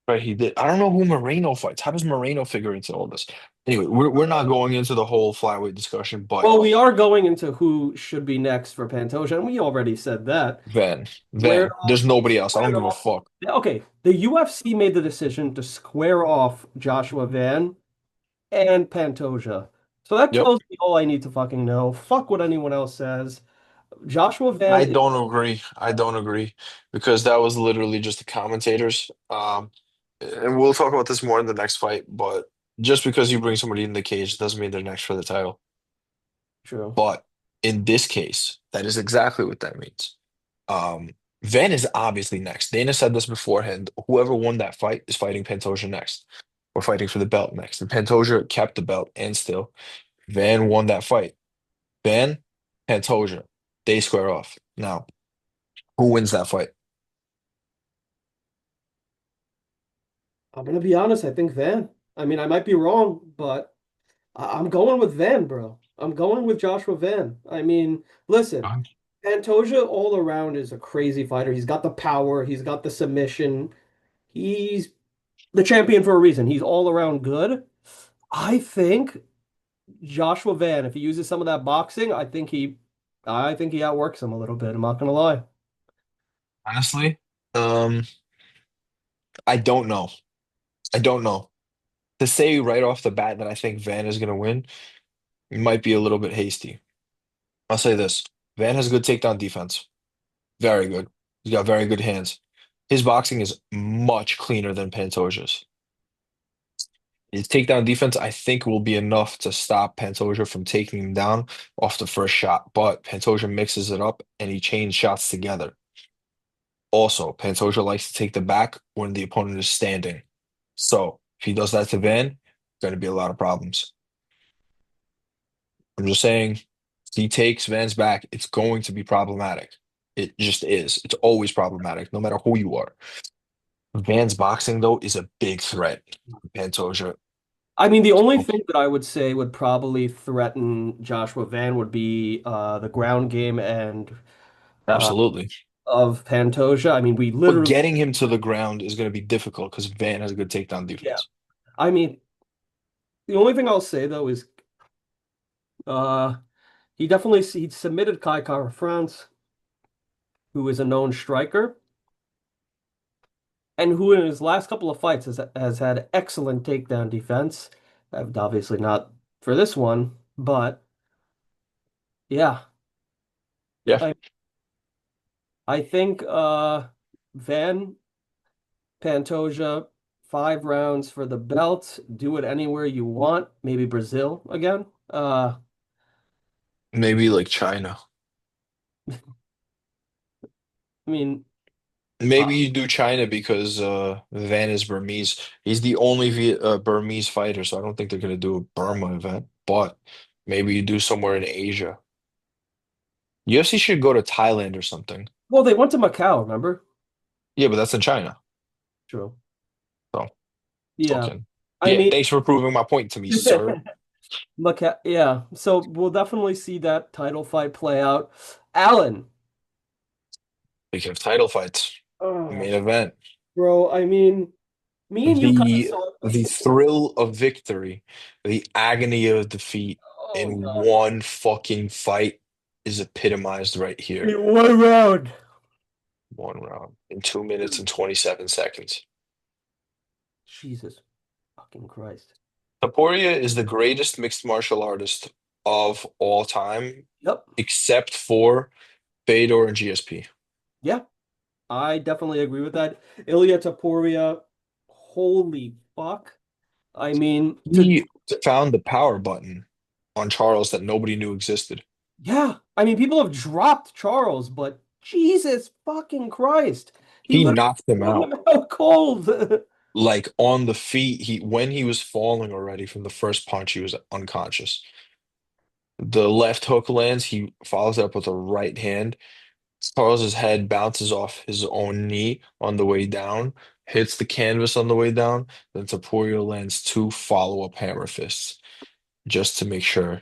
Right, he did. I don't know who Moreno fights. How does Moreno figure into all this? Anyway, we're not going into the whole flyweight discussion, but Well, we are going into who should be next for Pantoja, and we already said that. Van, Squared Van, off, there's nobody else. I don't squared give a off. fuck. Okay, the UFC made the decision to square off Joshua Van and Pantoja. So that Yep. tells me all I need to fucking know. Fuck what anyone else says. Joshua Van I is don't agree. I don't agree because that was literally just the commentators. And we'll talk about this more in the next fight, but just because you bring somebody in the cage doesn't mean they're next for the title. true. But in this case, that is exactly what that means. Um, Van is obviously next. Dana said this beforehand. Whoever won that fight is fighting Pantoja next. We're fighting for the belt next. And Pantoja kept the belt and still. Van won that fight. Van, Pantoja, they square off. Now, who wins that fight? I'm gonna be honest, I think Van. I mean, I might be wrong, but I'm going with Van, bro. I'm going with Joshua Van. I mean, listen, Pantoja all around is a crazy fighter. He's got the power, he's got the submission. He's the champion for a reason. He's all around good. I think Joshua Van, if he uses some of that boxing, I think he outworks him a little bit. I'm not gonna lie. Honestly, um, I don't know. I don't know. To say right off the bat that I think Van is going to win might be a little bit hasty. I'll say this. Van has good takedown defense. Very good. He's got very good hands. His boxing is much cleaner than Pantoja's. His takedown defense, I think, will be enough to stop Pantoja from taking him down off the first shot. But Pantoja mixes it up and he chains shots together. Also, Pantoja likes to take the back when the opponent is standing. So if he does that to Van, going to be a lot of problems. I'm just saying, if he takes Van's back, it's going to be problematic. It just is. It's always problematic, no matter who you are. Van's boxing, though, is a big threat. Pantoja. I mean, the only thing that I would say would probably threaten Joshua Van would be the ground game and uh, Absolutely. of Pantoja. I mean, we But literally, getting him to the ground is going to be difficult because Van has a good takedown yeah. defense. I mean, the only thing I'll say though is uh, he submitted Kai Kara France, who is a known striker, and who in his last couple of fights has had excellent takedown defense. Obviously not for this one, but yeah, Yeah, I I think Van Pantoja 5 rounds for the belt. Do it anywhere you want. Maybe Brazil again. maybe like China. I mean, uh, Maybe you do China because Van is Burmese. He's the only Burmese fighter, so I don't think they're going to do a Burma event. But maybe you do somewhere in Asia. UFC should go to Thailand or something. well, they went to Macau, remember? Yeah, but that's in China. True. So, Yeah. fucking. I Yeah, mean, thanks for proving my point to me, sir. Macau, yeah. So we'll definitely see that title fight play out. Allen. Speaking of title fights, Oh, main event. bro, I mean, me and you kind of The saw the thrill of victory, the agony of defeat oh in God. one fucking fight is epitomized right here. In 1 round. One round in 2 minutes and 27 seconds. Jesus fucking Christ. Taporia is the greatest mixed martial artist of all time, Yep. except for Fedor and GSP. Yeah. I definitely agree with that. Ilya Taporia, holy fuck. I mean, to He found the power button on Charles that nobody knew existed. Yeah, I mean, people have dropped Charles, but Jesus fucking Christ, he He literally knocked him won out. him out cold. Like on the feet, he when he was falling already from the first punch, he was unconscious. The left hook lands, he follows up with a right hand. Charles's head bounces off his own knee on the way down, hits the canvas on the way down, then Taporio lands two follow-up hammer fists just to make sure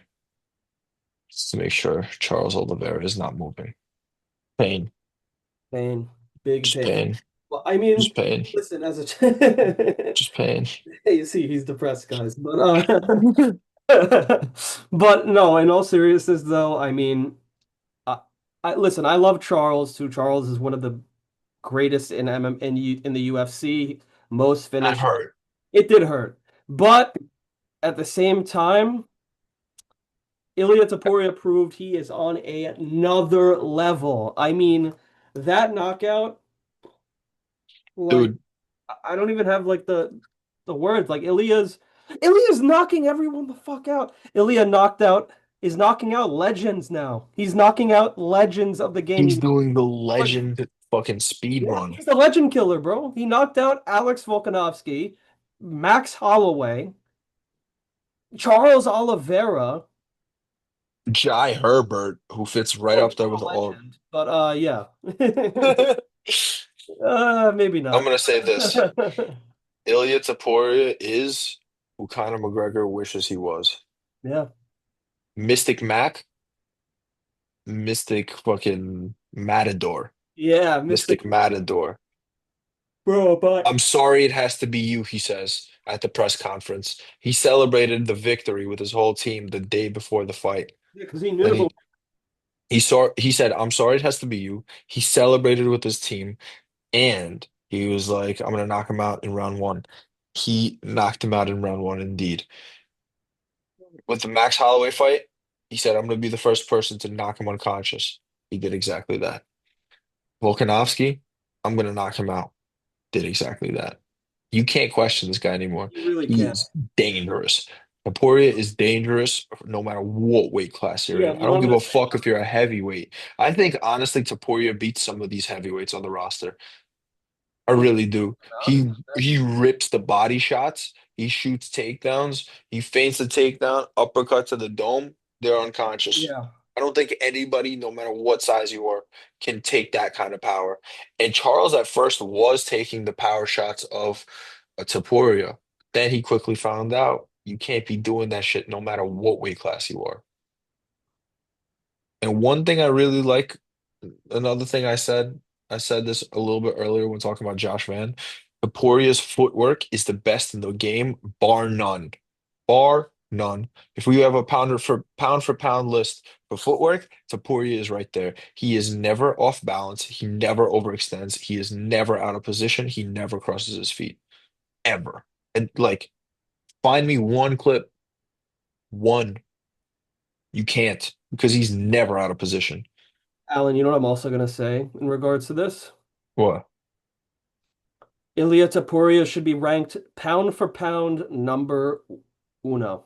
Charles Oliveira is not moving. Pain, Pain, big just pain. pain, Well, I mean, just pain, listen, as a just pain. hey, you see, he's depressed, guys. But no, in all seriousness, though, I mean, I, I listen. I love Charles too. Charles is one of the greatest in in the UFC. Most That finished. hurt. It did hurt, but at the same time, Ilia Topuria proved he is on another level. I mean, that knockout, like, Dude, I don't even have like the words. Like Ilia's knocking everyone the fuck out. Ilia knocked out is knocking out legends now. He's knocking out legends of the game. he's You doing the know, legend fucking speed yeah, run. he's the legend killer, bro. He knocked out Alex Volkanovski, Max Holloway, Charles Oliveira. Jai Herbert, who fits right Oh, up he's there not a with all. legend, but yeah. I'm Maybe not. gonna say this. Ilya Taporia is who Conor McGregor wishes he was. Yeah. Mystic Mac, Mystic fucking Matador. Yeah, Mystic Mystic Matador. Bro, but I'm sorry it has to be you, he says at the press conference. He celebrated the victory with his whole team the day before the fight. because he And knew. he said, I'm sorry it has to be you. He celebrated with his team and he was like, I'm gonna knock him out in round one. He knocked him out in round one indeed. With the Max Holloway fight, he said, I'm going to be the first person to knock him unconscious. He did exactly that. Volkanovski, I'm going to knock him out. Did exactly that. You can't question this guy anymore. You really He can. is dangerous. Emporia is dangerous no matter what weight class you're Yeah, in. I what don't I'm give gonna a say fuck though. if you're a heavyweight. I think honestly, Taporia beats some of these heavyweights on the roster. I Yeah, really do. He rips the body shots. He shoots takedowns. He feints the takedown, uppercut to the dome. They're unconscious. yeah. I don't think anybody, no matter what size you are, can take that kind of power. And Charles at first was taking the power shots of Taporia. Then he quickly found out you can't be doing that shit no matter what weight class you are. And one thing I really like, another thing I said this a little bit earlier when talking about Josh Van. Taporia's footwork is the best in the game, bar none. Bar none. If we have a for pound list for footwork, Taporia is right there. He is never off balance. He never overextends. He is never out of position. He never crosses his feet. Ever. And like, find me one clip. One. You can't because he's never out of position. Alan, you know what I'm also gonna say in regards to this? What? Ilia Topuria should be ranked pound for pound number uno.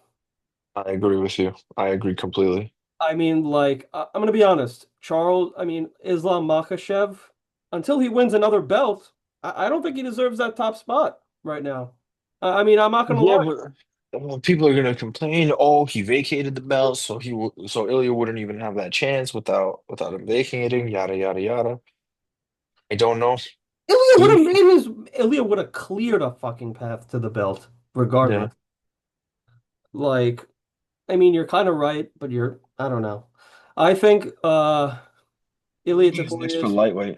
I agree with you. I agree completely. I mean, like, I'm gonna be honest. Islam Makhachev, until he wins another belt, I don't think he deserves that top spot right now. I mean, I'm not gonna Yeah, lie. but people are gonna complain. Oh, he vacated the belt, so Ilya wouldn't even have that chance without him vacating. Yada yada yada. I don't know. He, Ilya would have cleared a fucking path to the belt, yeah, regardless. Like, I mean, you're kind of right, but I don't know. I think Ilia he's next Topuria for is lightweight.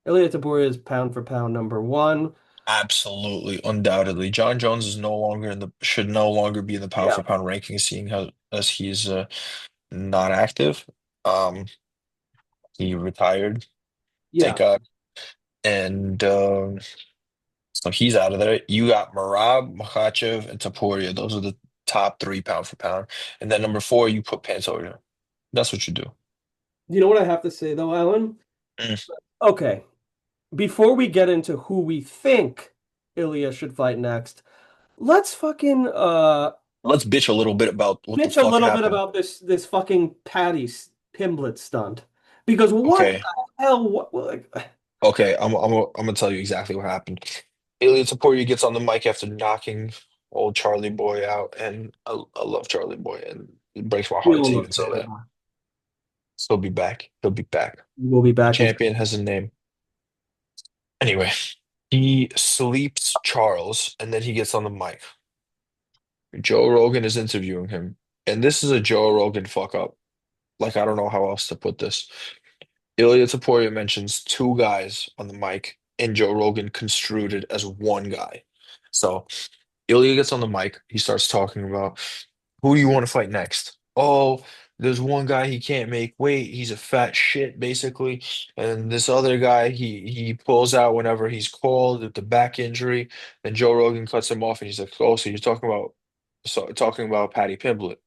Ilia Topuria is pound for pound number one. Absolutely, undoubtedly. John Jones is no longer in the should no longer be in the pound Yeah, for pound ranking, seeing how as he's not active. Um, he retired. Thank yeah. God. And so he's out of there. You got Marab, Makhachev, and Taporia. Those are the top three pound for pound. And then number four, you put Pantoja. That's what you do. You know what I have to say though, Alan? Mm. Okay, before we get into who we think Ilya should fight next, let's fucking Let's bitch a little bit about what the Bitch a fuck little bit happened. about this fucking Pimblett stunt. Because what Okay. the hell? Like, Okay, I'm gonna tell you exactly what happened. Ilya Taporia gets on the mic after knocking old Charlie Boy out, and I love Charlie Boy, and it breaks my we heart all to love even say Charlie that. Boy. He'll be back. He'll be back. We'll be The back in. champion has a name. Anyway, he sleeps Charles, and then he gets on the mic. Joe Rogan is interviewing him, and this is a Joe Rogan fuck up. Like I don't know how else to put this. Ilya Taporia mentions two guys on the mic, and Joe Rogan construed it as one guy. So Ilya gets on the mic. He starts talking about who do you want to fight next? Oh, there's one guy he can't make weight. He's a fat shit, basically. And this other guy, he pulls out whenever he's called with the back injury. And Joe Rogan cuts him off, and he's like, "Oh, so you're talking about Paddy Pimblett."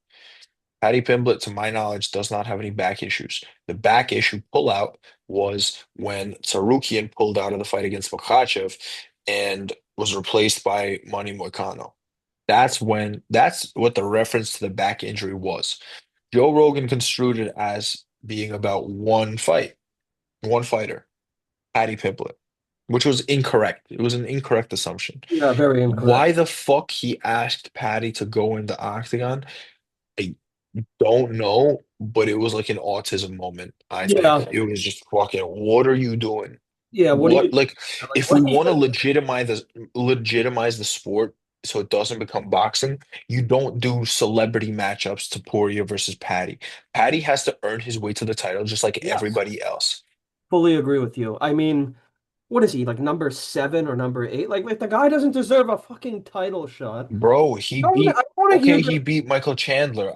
Paddy Pimblett, to my knowledge, does not have any back issues. The back issue pullout was when Tsarukyan pulled out of the fight against Makhachev and was replaced by Manny Moicano. That's what the reference to the back injury was. Joe Rogan construed it as being about one fight, one fighter, Paddy Pimblett, which was incorrect. It was an incorrect assumption. Yeah, very incorrect. Why the fuck he asked Paddy to go in the octagon? I don't know, but it was like an autism moment, I think. Yeah, It was just fucking, what are you doing? yeah. What do you What like like? if we What do want to you, legitimize the sport so it doesn't become boxing, you don't do celebrity matchups to Poirier versus Paddy. Paddy has to earn his way to the title just like yes, everybody else. fully agree with you. I mean, what is he like number seven or number eight? Like the guy doesn't deserve a fucking title shot. Bro, I want to hear okay, this. he beat Michael Chandler.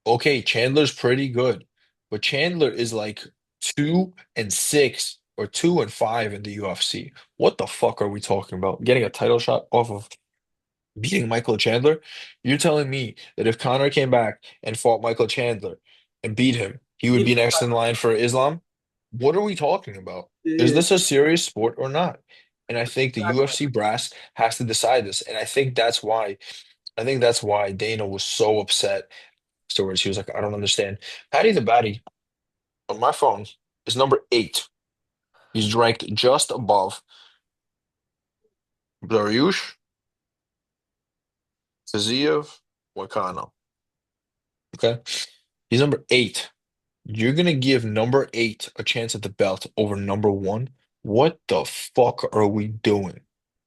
Okay, Chandler's pretty good, but Chandler is like 2-6 or 2-5 in the UFC. What the fuck are we talking about? Getting a title shot off of beating Michael Chandler? You're telling me that if Conor came back and fought Michael Chandler and beat him, he would He's be next in line for Islam? What are we talking about? Is uh, this a serious sport or not? And I think the exactly. UFC brass has to decide this. And I think that's why Dana was so upset afterwards. He was like, I don't understand. Paddy the Baddy on my phone is number 8. He's ranked just above Dariush, Fiziev, Wakano. Okay. He's number 8. You're gonna give number 8 a chance at the belt over number 1? What the fuck are we doing?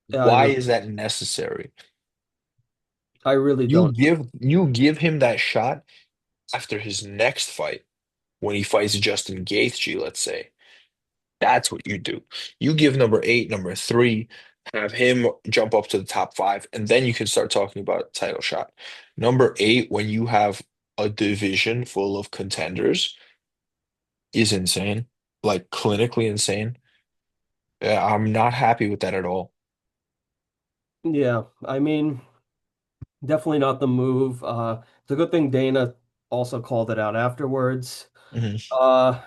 Yeah, Why is that necessary? I really don't. You give him that shot after his next fight when he fights Justin Gaethje, let's say. That's what you do. You give number 8, number 3, have him jump up to the top 5, and then you can start talking about a title shot. Number 8, when you have a division full of contenders, is insane, like clinically insane. I'm not happy with that at all. Yeah, I mean, definitely not the move. It's a good thing Dana also called it out afterwards. Mhm. Uh,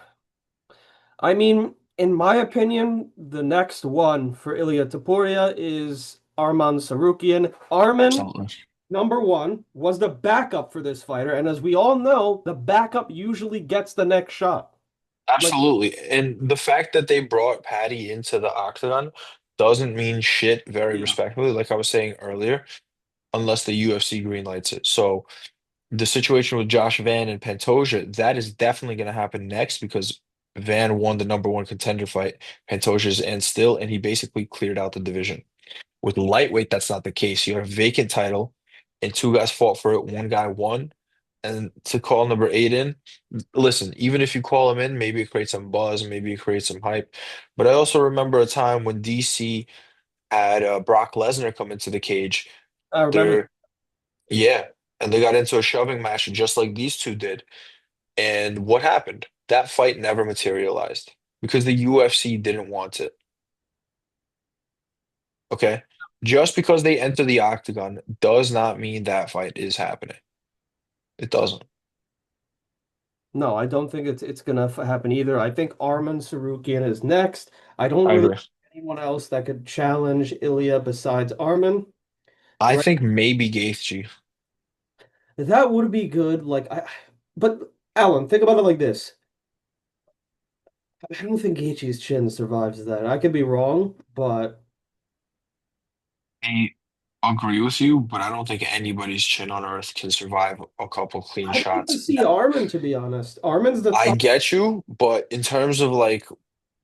I mean, in my opinion, the next one for Ilia Topuria is Arman Sarukian. Arman, Absolutely. number one, was the backup for this fighter, and as we all know, the backup usually gets the next shot. Like, Absolutely. And the fact that they brought Patty into the octagon doesn't mean shit, very yeah, respectfully, like I was saying earlier, unless the UFC greenlights it. So the situation with Josh Van and Pantoja, that is definitely going to happen next because Van won the number one contender fight. Pantoja's and still, and he basically cleared out the division. With lightweight, that's not the case. You had a vacant title, and two guys fought for it. One guy won, and to call number 8 in, listen, even if you call him in, maybe it creates some buzz, maybe it creates some hype. But I also remember a time when DC had Brock Lesnar come into the cage. I remember. They're Yeah, and they got into a shoving match just like these two did. And what happened? That fight never materialized because the UFC didn't want it. Okay? Just because they enter the octagon does not mean that fight is happening. It doesn't. No, I don't think it's gonna happen either. I think Arman Sarukian is next. I don't I really agree. think anyone else that could challenge Ilya besides Arman. I right? think maybe Gaethje. That would be good. But Alan, think about it like this. I don't think Gaethje's chin survives that. I could be wrong, but I agree with you, but I don't think anybody's chin on earth can survive a couple clean I'd like to shots. see Armin, to be honest. Armin's the I top. get you, but in terms of like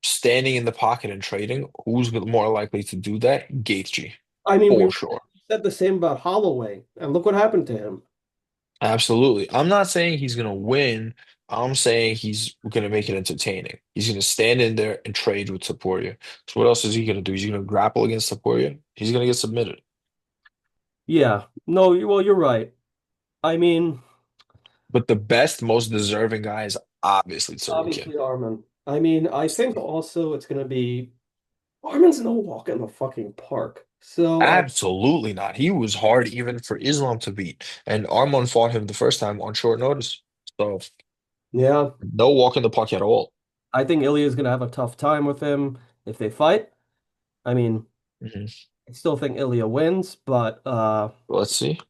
standing in the pocket and trading, who's more likely to do that? Gaethje, I mean, we for sure. said the same about Holloway, and look what happened to him. Absolutely. I'm not saying he's gonna win. I'm saying he's gonna make it entertaining. He's gonna stand in there and trade with Taporia. So what else is he gonna do? He's gonna grapple against Taporia. He's gonna get submitted. Yeah. No, well, you're right. I mean, But the best, most deserving guy is obviously Tsarukyan. obviously Armin. I mean, I think also it's going to be Armin's no walk in the fucking park. So, Absolutely not. He was hard even for Islam to beat. And Arman fought him the first time on short notice. So yeah, no walk in the park at all. I think Ilya's going to have a tough time with him if they fight. I mean, Mhm. I still think Ilya wins, but Let's see.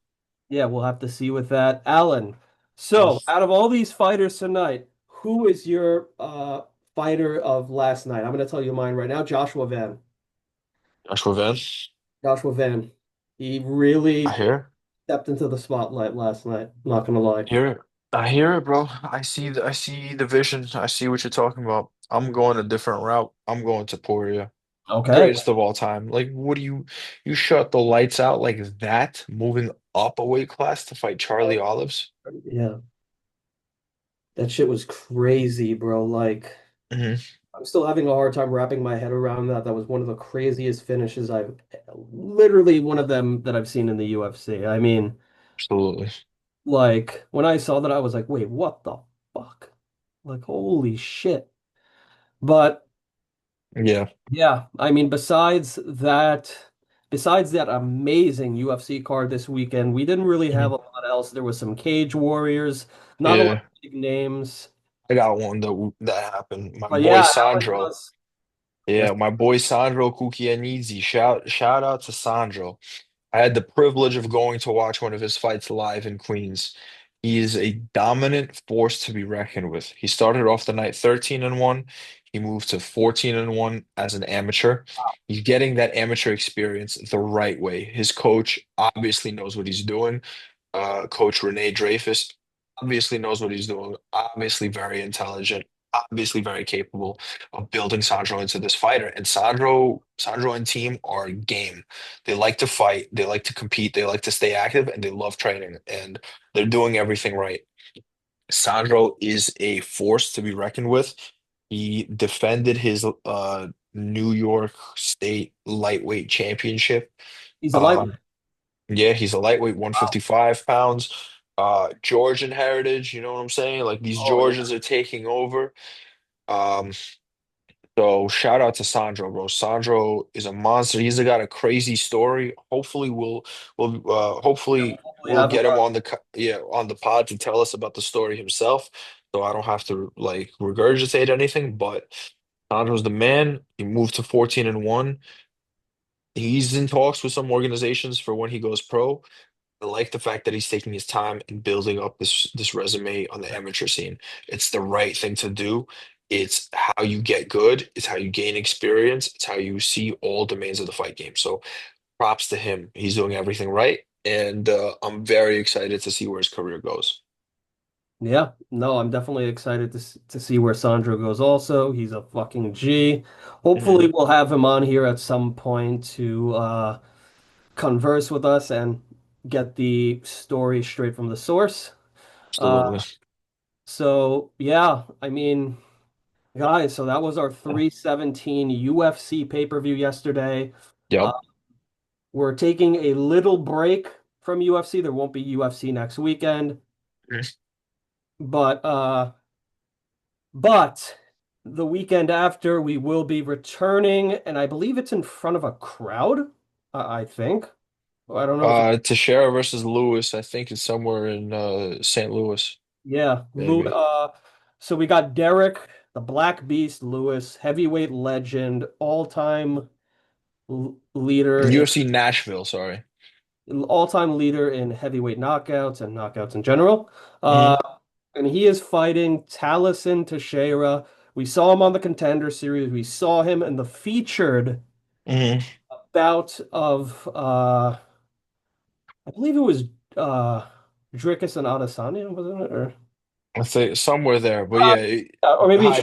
yeah, we'll have to see with that. Alan, Mm. so out of all these fighters tonight, who is your fighter of last night? I'm going to tell you mine right now, Joshua Van. Joshua Van. Joshua Van. He I really hear. stepped into the spotlight last night, not gonna lie. Hear it. I hear it, bro. I see the vision. I see what you're talking about. I'm going a different route. I'm going to Poirier. Okay. Greatest of all time. Like, what do you shut the lights out like that, moving up a weight class to fight Charlie Olives? Yeah, that shit was crazy, bro. Hmm. I'm still having a hard time wrapping my head around that. That was one of the craziest finishes literally one of them that I've seen in the UFC. I mean, Absolutely. when I saw that, I was like, wait, what the fuck? Like, holy shit. But Yeah. yeah, I mean, besides that amazing UFC card this weekend, we didn't really have Mhm. a lot else. There was some Cage Warriors, not a lot Yeah. of big names. I got one that happened. My But boy yeah, Alan Sandro. does. Yes. Yeah, my boy Sandro Kukianidze. Shout out to Sandro. I had the privilege of going to watch one of his fights live in Queens. He is a dominant force to be reckoned with. He started off the night 13-1. He moved to 14-1 as an amateur. He's getting that amateur experience the right way. His coach obviously knows what he's doing. Coach Renee Dreyfus obviously knows what he's doing, obviously very intelligent, obviously very capable of building Sandro into this fighter. And Sandro and team are game. They like to fight, they like to compete, they like to stay active, and they love training. And they're doing everything right. Sandro is a force to be reckoned with. He defended his New York State lightweight championship. He's a lightweight. Um, yeah, he's a lightweight, Wow. 155 pounds. Georgian heritage, you know what I'm saying? Like these Oh yeah. Georgians are taking over. Um, so shout out to Sandro, bro. Sandro is a monster. He's got a crazy story. Hopefully Hopefully we'll have him get him on. on on the pod to tell us about the story himself. So I don't have to like regurgitate anything, but Sandro's the man. He moved to 14-1. He's in talks with some organizations for when he goes pro. I like the fact that he's taking his time and building up this resume on the amateur scene. It's the right thing to do. It's how you get good. It's how you gain experience. It's how you see all domains of the fight game. So props to him. He's doing everything right, and I'm very excited to see where his career goes. Yeah, no, I'm definitely excited to see where Sandro goes also. He's a fucking G. Mhm. Hopefully we'll have him on here at some point to converse with us and get the story straight from the source. Uh, Absolutely. so yeah, I mean, guys, so that was our 317 UFC pay-per-view yesterday. Uh, Yep. we're taking a little break from UFC. There won't be UFC next weekend, Mhm. but the weekend after we will be returning, and I believe it's in front of a crowd, I think. I don't know if Teixeira versus Lewis. I think it's somewhere in St. Louis, yeah, maybe. so we got Derek, the Black Beast Lewis, heavyweight legend, all-time leader in UFC Nashville, sorry. all-time leader in heavyweight knockouts and knockouts in general. Hmm. Uh, and he is fighting Taliesin Teixeira. We saw him on the Contender Series. We saw him in the featured Hmm. bout of I believe it was uh Dricus and Adesanya, wasn't it? I'd say somewhere there, but yeah, Or maybe high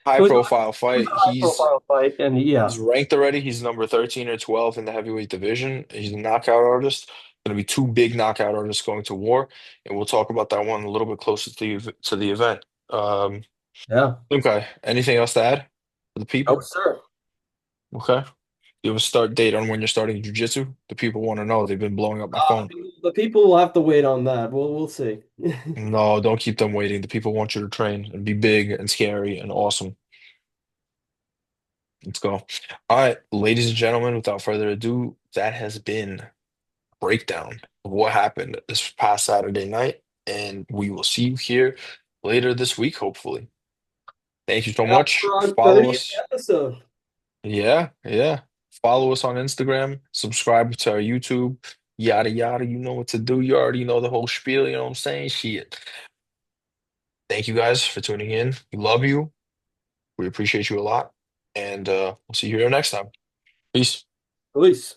high it was profile it was fight. a high profile fight, and yeah, He's ranked already. He's number 13 or 12 in the heavyweight division. He's a knockout artist. Going to be two big knockout artists going to war, and we'll talk about that one a little bit closer to the event. yeah. Okay. Anything else to add for the Oh, people? sir. Okay. You have a start date on when you're starting jujitsu? The people want to know. They've been blowing up my phone. The people will have to wait on that. We'll see. No, don't keep them waiting. The people want you to train and be big and scary and awesome. Let's go. All right, ladies and gentlemen, without further ado, that has been breakdown of what happened this past Saturday night, and we will see you here later this week, hopefully. Thank you so Yeah, much. for our Follow 30th us. episode. Yeah, yeah. Follow us on Instagram, subscribe to our YouTube, yada yada. You know what to do. You already know the whole spiel, you know what I'm saying? Shit. Thank you guys for tuning in. We love you. We appreciate you a lot. And we'll see you here next time. Peace. Release.